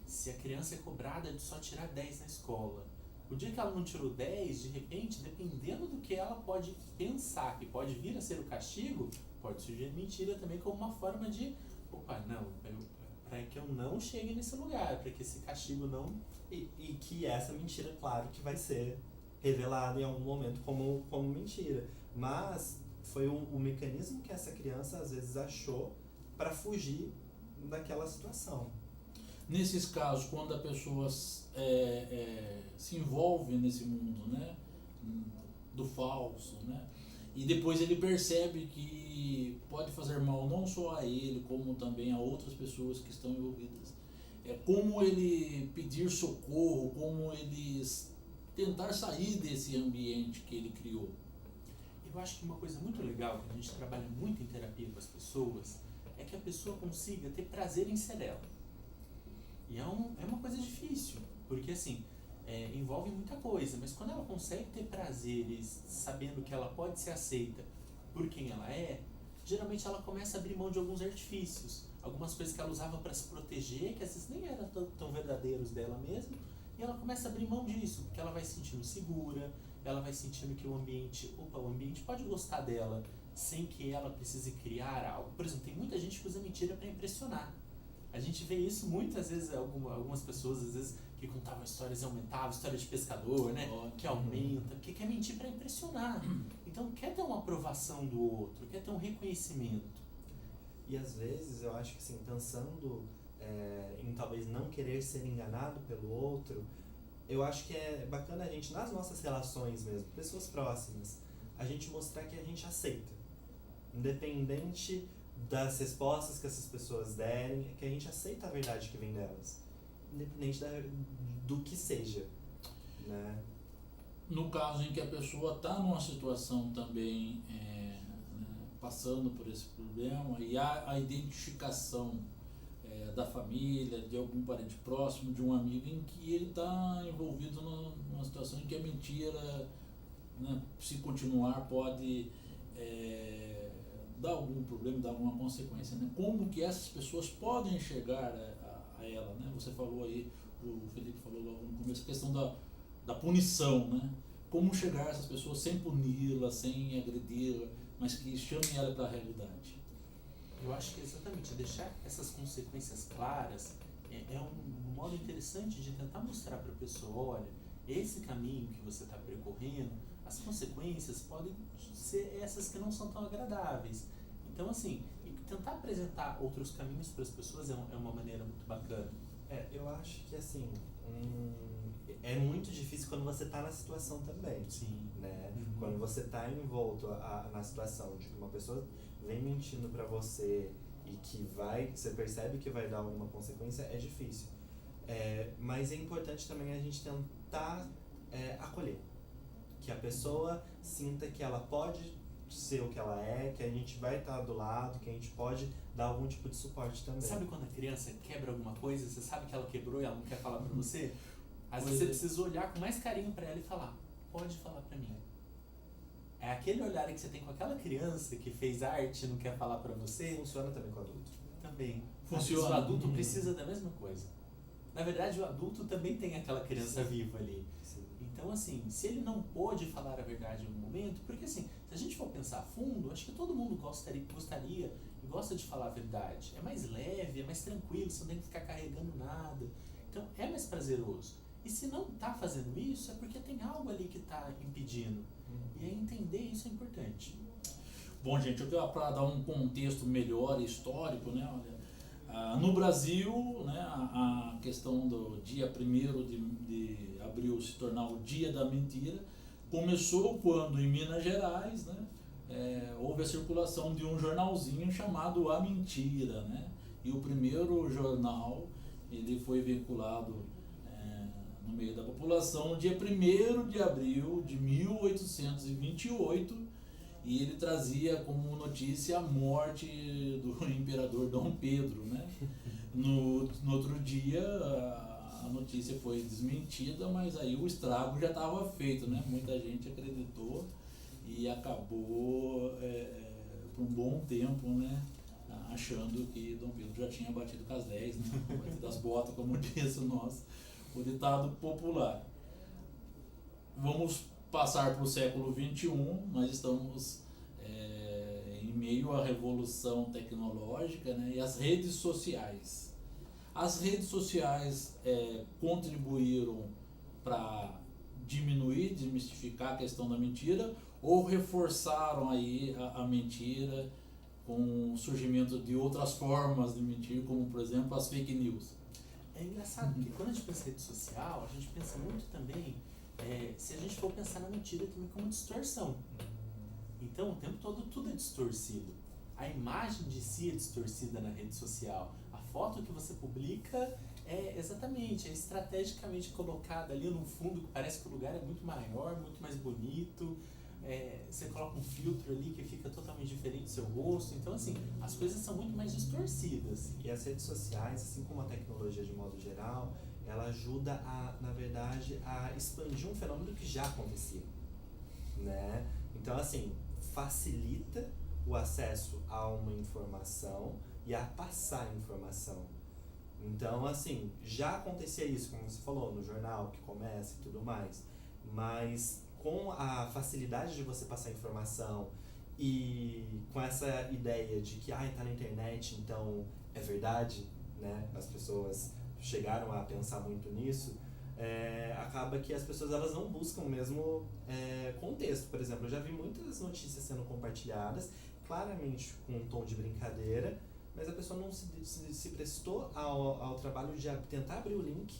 se a criança é cobrada de só tirar 10 na escola, o dia que ela não tirou 10, de repente, dependendo do que ela pode pensar que pode vir a ser o castigo, pode surgir a mentira também como uma forma de, para que eu não chegue nesse lugar, para que esse castigo não... E que essa mentira, claro, que vai ser revelada em algum momento como mentira. Mas foi o mecanismo que essa criança às vezes achou para fugir daquela situação. Nesses casos, quando a pessoa se envolve nesse mundo, né, do falso, né, e depois ele percebe que pode fazer mal não só a ele, como também a outras pessoas que estão envolvidas. Como ele pedir socorro, como ele tentar sair desse ambiente que ele criou. Eu acho que uma coisa muito legal, que a gente trabalha muito em terapia com as pessoas, é que a pessoa consiga ter prazer em ser ela. E é uma coisa difícil, porque assim, envolve muita coisa, mas quando ela consegue ter prazeres sabendo que ela pode ser aceita por quem ela é, geralmente ela começa a abrir mão de alguns artifícios, algumas coisas que ela usava para se proteger, que às vezes nem eram tão verdadeiros dela mesma, e ela começa a abrir mão disso, porque ela vai se sentindo segura, ela vai sentindo que o ambiente pode gostar dela, sem que ela precise criar algo. Por exemplo, tem muita gente que usa mentira para impressionar. A gente vê isso muitas vezes, algumas pessoas às vezes que contavam histórias e aumentavam, história de pescador, né? Que aumenta, porque quer mentir para impressionar. Então quer ter uma aprovação do outro, quer ter um reconhecimento. E às vezes eu acho que assim, pensando em talvez não querer ser enganado pelo outro, eu acho que é bacana a gente, nas nossas relações mesmo, pessoas próximas, a gente mostrar que a gente aceita. Independente das respostas que essas pessoas derem, que a gente aceita a verdade que vem delas, independente do que seja, né? No caso em que a pessoa está numa situação também passando por esse problema e há a identificação da família, de algum parente próximo, de um amigo em que ele está envolvido numa situação em que a mentira, né, se continuar, pode dar algum problema, dar alguma consequência, né? Como que essas pessoas podem chegar a ela, né? Você falou aí, o Felipe falou logo no começo, a questão da punição, né? Como chegar a essas pessoas sem puni-la, sem agredi-la, mas que chamem ela para a realidade. Eu acho que exatamente deixar essas consequências claras é um modo interessante de tentar mostrar para a pessoa, olha, esse caminho que você está percorrendo, as consequências podem ser essas que não são tão agradáveis. Então, assim, tentar apresentar outros caminhos para as pessoas é uma maneira muito bacana. Eu acho que, assim, é muito difícil quando você está na situação também. Sim. Né? Quando você está envolto na situação de que uma pessoa vem mentindo para você e que você percebe que vai dar alguma consequência, é difícil. Mas é importante também a gente tentar acolher. Que a pessoa sinta que ela pode ser o que ela é, que a gente vai estar do lado, que a gente pode dar algum tipo de suporte também. Sabe quando a criança quebra alguma coisa, você sabe que ela quebrou e ela não quer falar pra você? Às vezes você precisa olhar com mais carinho pra ela e falar, pode falar pra mim. É aquele olhar que você tem com aquela criança que fez arte e não quer falar pra você. Funciona também com o adulto. Também. Funciona. O adulto precisa da mesma coisa. Na verdade, o adulto também tem aquela criança viva ali. Sim. Então, assim, se ele não pôde falar a verdade em algum momento, porque assim, se a gente for pensar a fundo, acho que todo mundo gostaria e gosta de falar a verdade. É mais leve, é mais tranquilo, você não tem que ficar carregando nada. Então, é mais prazeroso. E se não está fazendo isso, é porque tem algo ali que está impedindo. E aí entender isso é importante. Bom, gente, para dar um contexto melhor histórico, né? Olha, No Brasil, né, a questão do dia 1º de abril se tornar o Dia da Mentira começou quando, em Minas Gerais, né, houve a circulação de um jornalzinho chamado A Mentira, né? E o primeiro jornal ele foi vinculado no meio da população no dia 1º de abril de 1828, e ele trazia como notícia a morte do imperador Dom Pedro, né? No outro dia a notícia foi desmentida, mas aí o estrago já estava feito, né? Muita gente acreditou e acabou por um bom tempo, né, achando que Dom Pedro já tinha batido com as 10, né? Batido as botas, como diz o ditado popular. Vamos passar para o século XXI. Nós estamos em meio à revolução tecnológica, né, e as redes sociais. As redes sociais contribuíram para diminuir, desmistificar a questão da mentira, ou reforçaram aí a mentira com o surgimento de outras formas de mentir, como por exemplo as fake news? É engraçado porque quando a gente pensa em rede social, a gente pensa muito também, se a gente for pensar na mentira também como distorção. Então o tempo todo tudo é distorcido. A imagem de si é distorcida na rede social. A foto que você publica é estrategicamente colocada ali no fundo, que parece que o lugar é muito maior, muito mais bonito. Você coloca um filtro ali que fica totalmente diferente do seu rosto. Então, assim, as coisas são muito mais distorcidas. E as redes sociais, assim como a tecnologia de modo geral, ela ajuda na verdade, a expandir um fenômeno que já acontecia, né? Então, assim, facilita o acesso a uma informação e a passar informação. Então, assim, já acontecia isso, como você falou, no jornal que começa e tudo mais, mas com a facilidade de você passar informação e com essa ideia de que tá na internet, então é verdade, né? As pessoas chegaram a pensar muito nisso, acaba que as pessoas elas não buscam mesmo contexto. Por exemplo, eu já vi muitas notícias sendo compartilhadas, claramente com um tom de brincadeira, mas a pessoa não se prestou ao trabalho de tentar abrir o link,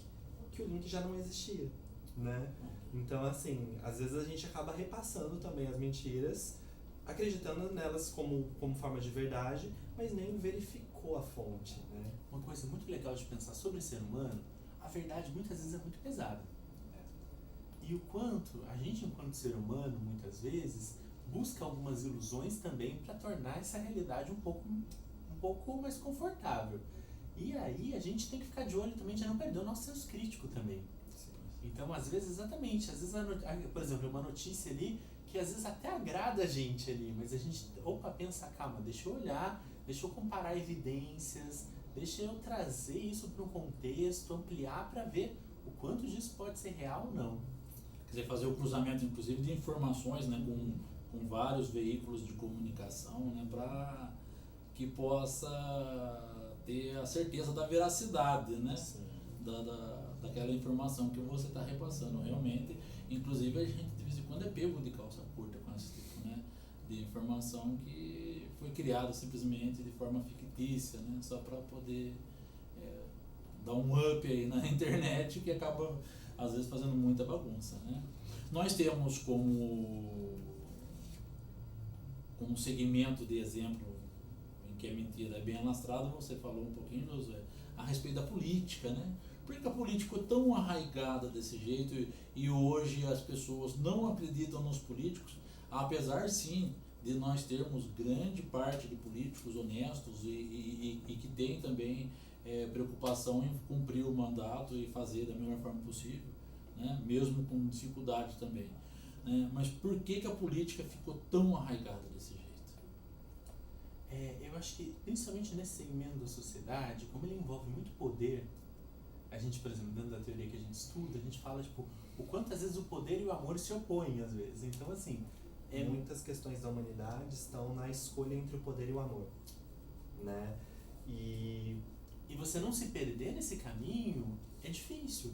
que o link já não existia, né? Então, assim, às vezes a gente acaba repassando também as mentiras, acreditando nelas como forma de verdade, mas nem verificou a fonte, né? Uma coisa muito legal de pensar sobre o ser humano, a verdade muitas vezes é muito pesada. E o quanto a gente, enquanto ser humano, muitas vezes, busca algumas ilusões também para tornar essa realidade um pouco mais confortável. E aí a gente tem que ficar de olho também de não perder o nosso senso crítico também. Então, às vezes, por exemplo, uma notícia ali que às vezes até agrada a gente ali, mas a gente, pensa, calma, deixa eu olhar, deixa eu comparar evidências, deixa eu trazer isso para um contexto, ampliar para ver o quanto disso pode ser real ou não. Quer dizer, fazer o cruzamento, inclusive, de informações, né, com vários veículos de comunicação, né, para que possa ter a certeza da veracidade, né? Daquela informação que você está repassando. Realmente, inclusive, a gente de vez em quando é pego de calça curta com esse tipo, né, de informação que foi criada simplesmente de forma fictícia, né, só para poder dar um up aí na internet, que acaba às vezes fazendo muita bagunça, né? Nós temos como segmento de exemplo em que a mentira é bem alastrada, você falou um pouquinho, Josué, a respeito da política, né? Por que a política é tão arraigada desse jeito e hoje as pessoas não acreditam nos políticos, apesar sim de nós termos grande parte de políticos honestos e que tem também preocupação em cumprir o mandato e fazer da melhor forma possível, né? Mesmo com dificuldade também, né? Mas por que a política ficou tão arraigada desse jeito? Eu acho que, principalmente nesse segmento da sociedade, como ele envolve muito poder, a gente, por exemplo, dentro da teoria que a gente estuda, a gente fala, tipo, o quanto às vezes o poder e o amor se opõem, às vezes. Então, assim... Muitas questões da humanidade estão na escolha entre o poder e o amor, né? E você não se perder nesse caminho é difícil.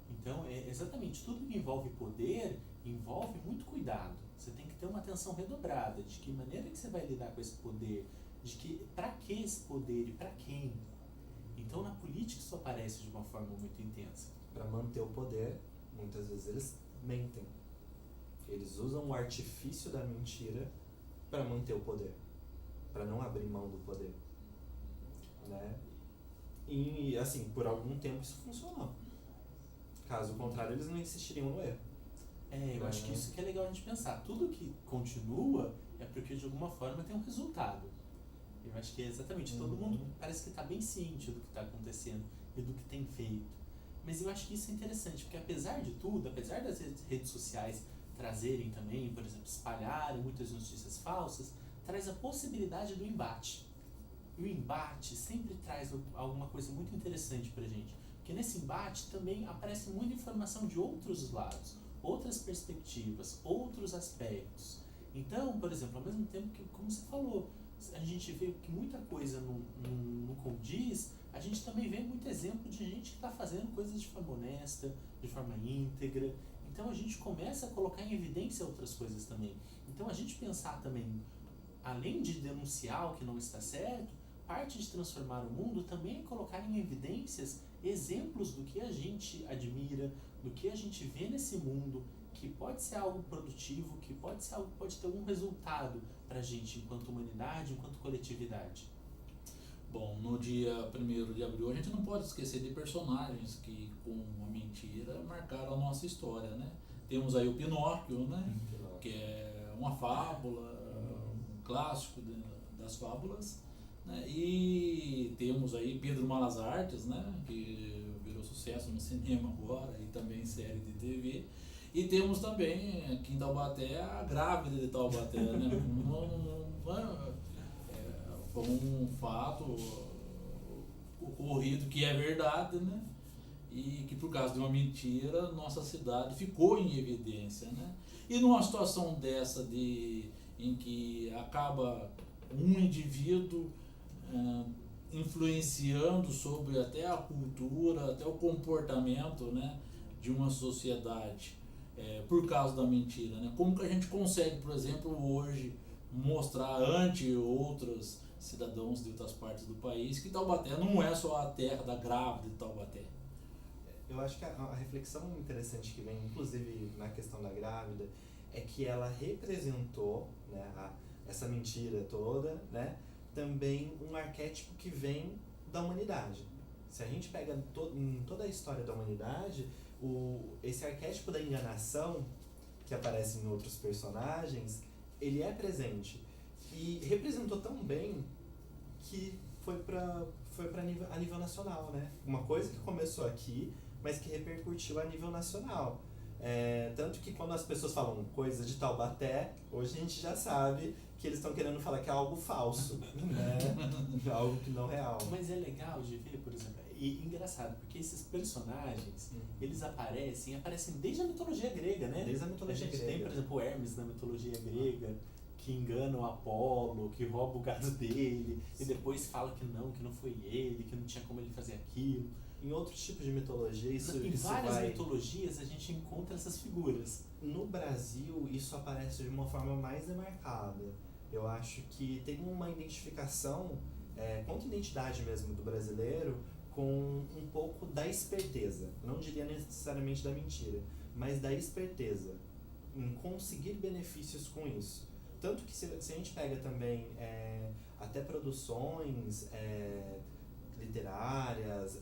Então, exatamente, tudo que envolve poder envolve muito cuidado. Você tem que ter uma atenção redobrada de que maneira que você vai lidar com esse poder, de que para que esse poder e para quem, aparece de uma forma muito intensa? Para manter o poder, muitas vezes eles mentem. Eles usam o artifício da mentira para manter o poder, para não abrir mão do poder, né? E assim, por algum tempo isso funcionou. Caso contrário, eles não insistiriam no erro. Eu acho que isso que é legal a gente pensar. Tudo que continua é porque de alguma forma tem um resultado. Eu acho que é exatamente, todo mundo parece que está bem ciente do que está acontecendo e do que tem feito. Mas eu acho que isso é interessante, porque apesar de tudo, apesar das redes sociais trazerem também, por exemplo, espalharem muitas notícias falsas, traz a possibilidade do embate. E o embate sempre traz alguma coisa muito interessante pra gente, porque nesse embate também aparece muita informação de outros lados, outras perspectivas, outros aspectos. Então, por exemplo, ao mesmo tempo que, como você falou, a gente vê que muita coisa não condiz, a gente também vê muito exemplo de gente que está fazendo coisas de forma honesta, de forma íntegra. Então a gente começa a colocar em evidência outras coisas também. Então a gente pensar também, além de denunciar o que não está certo, parte de transformar o mundo também é colocar em evidências exemplos do que a gente admira, do que a gente vê nesse mundo, que pode ser algo produtivo, que pode ser algo que pode ter algum resultado para a gente enquanto humanidade, enquanto coletividade. Bom, no dia 1º de abril a gente não pode esquecer de personagens que, com a mentira, marcaram a nossa história, né? Temos aí o Pinóquio, né? Que é uma fábula, um clássico das fábulas, né? E temos aí Pedro Malas Artes, né? Que virou sucesso no cinema agora e também em série de TV. E temos também aqui em Taubaté a grávida de Taubaté, né? Foi um fato ocorrido que é verdade, né? E que por causa de uma mentira nossa cidade ficou em evidência, né? E numa situação dessa em que acaba um indivíduo influenciando sobre até a cultura, até o comportamento, né, de uma sociedade por causa da mentira, né? Como que a gente consegue, por exemplo, hoje mostrar ante outros cidadãos de outras partes do país que Taubaté não é só a terra da grávida de Taubaté? Eu acho que a reflexão interessante que vem, inclusive na questão da grávida, é que ela representou, né, essa mentira toda, né, também um arquétipo que vem da humanidade. Se a gente pega em toda a história da humanidade, esse arquétipo da enganação, que aparece em outros personagens, ele é presente. E representou tão bem que foi a nível nacional, né? Uma coisa que começou aqui, mas que repercutiu a nível nacional. Tanto que quando as pessoas falam coisa de Taubaté, hoje a gente já sabe que eles estão querendo falar que é algo falso, né? Algo que não é real. Mas é legal de ver, por exemplo, e engraçado, porque esses personagens, eles aparecem desde a mitologia grega, né? Desde a mitologia grega. Tem, por exemplo, Hermes na mitologia grega, que engana o Apolo, que rouba o gado dele, e depois fala que não foi ele, que não tinha como ele fazer aquilo. Em outros tipos de mitologia, em várias mitologias a gente encontra essas figuras. No Brasil, isso aparece de uma forma mais demarcada. Eu acho que tem uma identificação, quanto identidade mesmo do brasileiro, com um pouco da esperteza. Não diria necessariamente da mentira, mas da esperteza, em conseguir benefícios com isso. Tanto que se a gente pega também até produções literárias,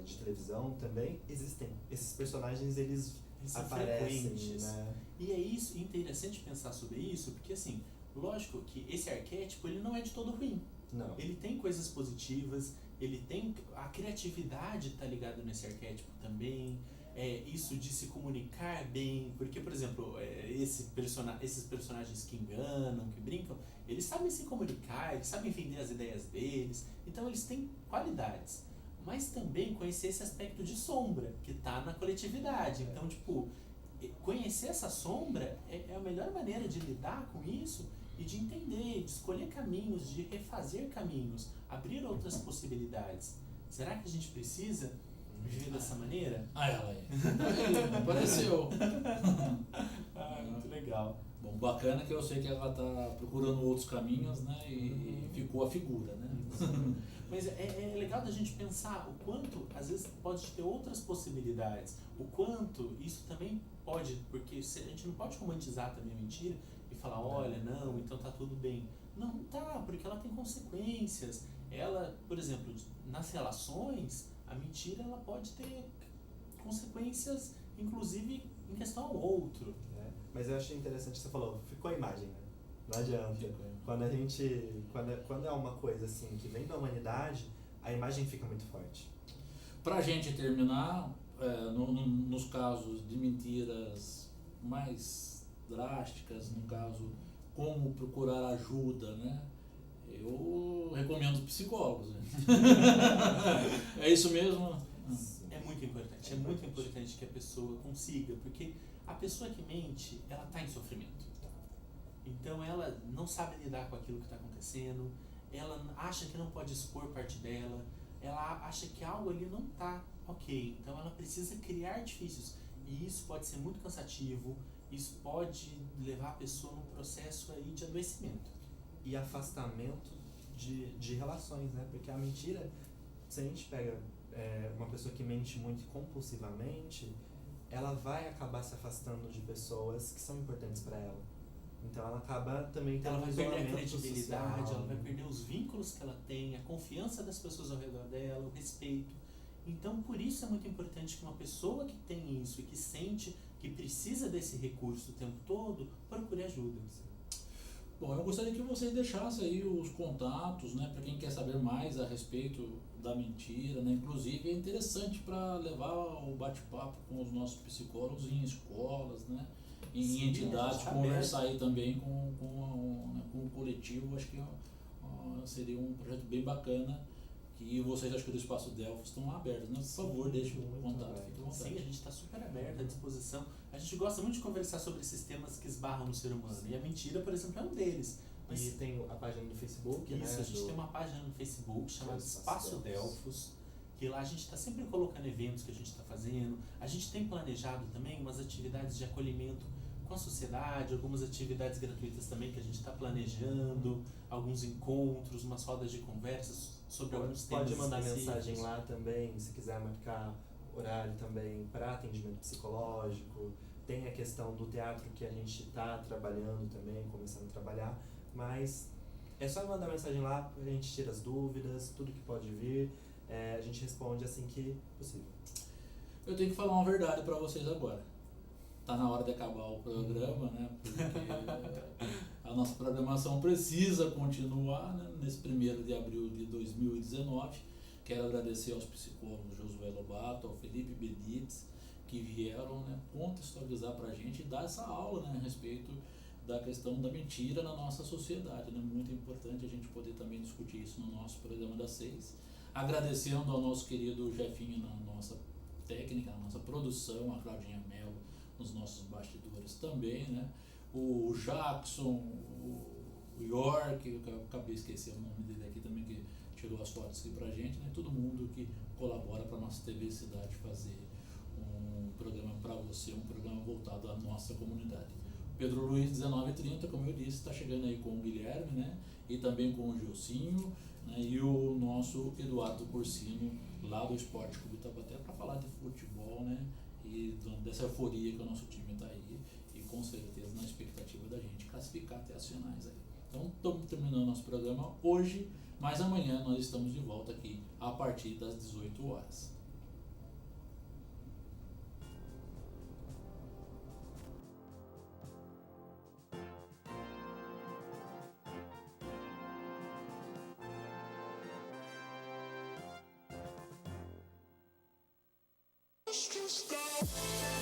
de televisão também, existem. Esses personagens, eles aparecem, frequentes, né? E é isso, interessante pensar sobre isso, porque assim, lógico que esse arquétipo, ele não é de todo ruim. Não. Ele tem coisas positivas, ele tem a criatividade está ligada nesse arquétipo também, isso de se comunicar bem, porque, por exemplo, esses personagens que enganam, que brincam, eles sabem se comunicar, eles sabem vender as ideias deles, então eles têm qualidades, mas também conhecer esse aspecto de sombra que está na coletividade. Então, tipo, conhecer essa sombra é a melhor maneira de lidar com isso e de entender, de escolher caminhos, de refazer caminhos, abrir outras possibilidades. Será que a gente precisa viver dessa maneira? Ela aí. Apareceu. Muito legal. Bom, bacana que eu sei que ela está procurando outros caminhos, né? E ficou a figura, né? Mas é legal da gente pensar o quanto, às vezes, pode ter outras possibilidades. O quanto isso também pode, porque a gente não pode romantizar também a mentira e falar, olha, não, então tá tudo bem. Não tá, porque ela tem consequências. Ela, por exemplo, nas relações, a mentira ela pode ter consequências, inclusive em questão ao outro. Mas eu achei interessante que você falou, ficou a imagem, né? Não adianta. Quando é uma coisa assim que vem da humanidade, a imagem fica muito forte. Pra gente terminar, nos casos de mentiras mais drásticas, no caso, como procurar ajuda, né? Eu recomendo os psicólogos. Né? É isso mesmo? É muito importante. É muito importante que a pessoa consiga, porque a pessoa que mente, ela está em sofrimento. Então ela não sabe lidar com aquilo que está acontecendo, ela acha que não pode expor parte dela, ela acha que algo ali não está ok. Então ela precisa criar artifícios. E isso pode ser muito cansativo, isso pode levar a pessoa num processo aí de adoecimento. E afastamento de relações, né? Porque a mentira, se a gente pega uma pessoa que mente muito compulsivamente, ela vai acabar se afastando de pessoas que são importantes para ela. Então ela acaba também tendo Ela vai um perder a isolamento credibilidade, social. ela vai perder os vínculos que ela tem, a confiança das pessoas ao redor dela, o respeito. Então, por isso é muito importante que uma pessoa que tem isso e que sente que precisa desse recurso o tempo todo, procure ajuda. Bom, eu gostaria que vocês deixassem aí os contatos, né, para quem quer saber mais a respeito da mentira, né? Inclusive é interessante para levar o bate-papo com os nossos psicólogos em escolas, né? Em entidades, conversar aí também com o coletivo. Acho que seria um projeto bem bacana, que vocês, acho que do Espaço Delfos, estão abertos, né? Por favor, deixe o contato, fique à vontade. Sim, a gente está super aberto à disposição. A gente gosta muito de conversar sobre esses temas que esbarram no ser humano. E a mentira, por exemplo, é um deles. Mas e tem a página do Facebook, isso, né? A gente tem uma página no Facebook chamada Espaço Delfos, que lá a gente está sempre colocando eventos que a gente está fazendo. A gente tem planejado também umas atividades de acolhimento com a sociedade, algumas atividades gratuitas também que a gente está planejando, alguns encontros, umas rodas de conversas sobre alguns temas específicos. Pode mandar mensagem lá também, se quiser marcar horário também para atendimento psicológico. Tem a questão do teatro que a gente está trabalhando também, começando a trabalhar, mas é só mandar mensagem lá, a gente tira as dúvidas, tudo que pode vir, a gente responde assim que possível. Eu tenho que falar uma verdade para vocês agora. Tá na hora de acabar o programa, né? Porque a nossa programação precisa continuar, né? Nesse 1º de abril de 2019. Quero agradecer aos psicólogos Josué Lobato, ao Felipe Benites, que vieram, né, contextualizar para a gente e dar essa aula, né, a respeito da questão da mentira na nossa sociedade. Né? Muito importante a gente poder também discutir isso no nosso programa das 6. Agradecendo ao nosso querido Jefinho na nossa técnica, na nossa produção, a Claudinha Mello nos nossos bastidores também, né? O Jackson, o York, eu acabei esquecendo o nome dele aqui também, que tirou as fotos aqui pra gente, né? Todo mundo que colabora para a nossa TV Cidade fazer um programa para você, um programa voltado à nossa comunidade. Pedro Luiz, 19h30, como eu disse, está chegando aí com o Guilherme, né? E também com o Gilcinho, né? E o nosso Eduardo Corsino, lá do Esporte Clube Taubaté, para falar de futebol, né? E dessa euforia que o nosso time está aí, e com certeza na expectativa da gente classificar até as finais aí. Então, estamos terminando nosso programa hoje, mas amanhã nós estamos de volta aqui a partir das 18 horas. Stop.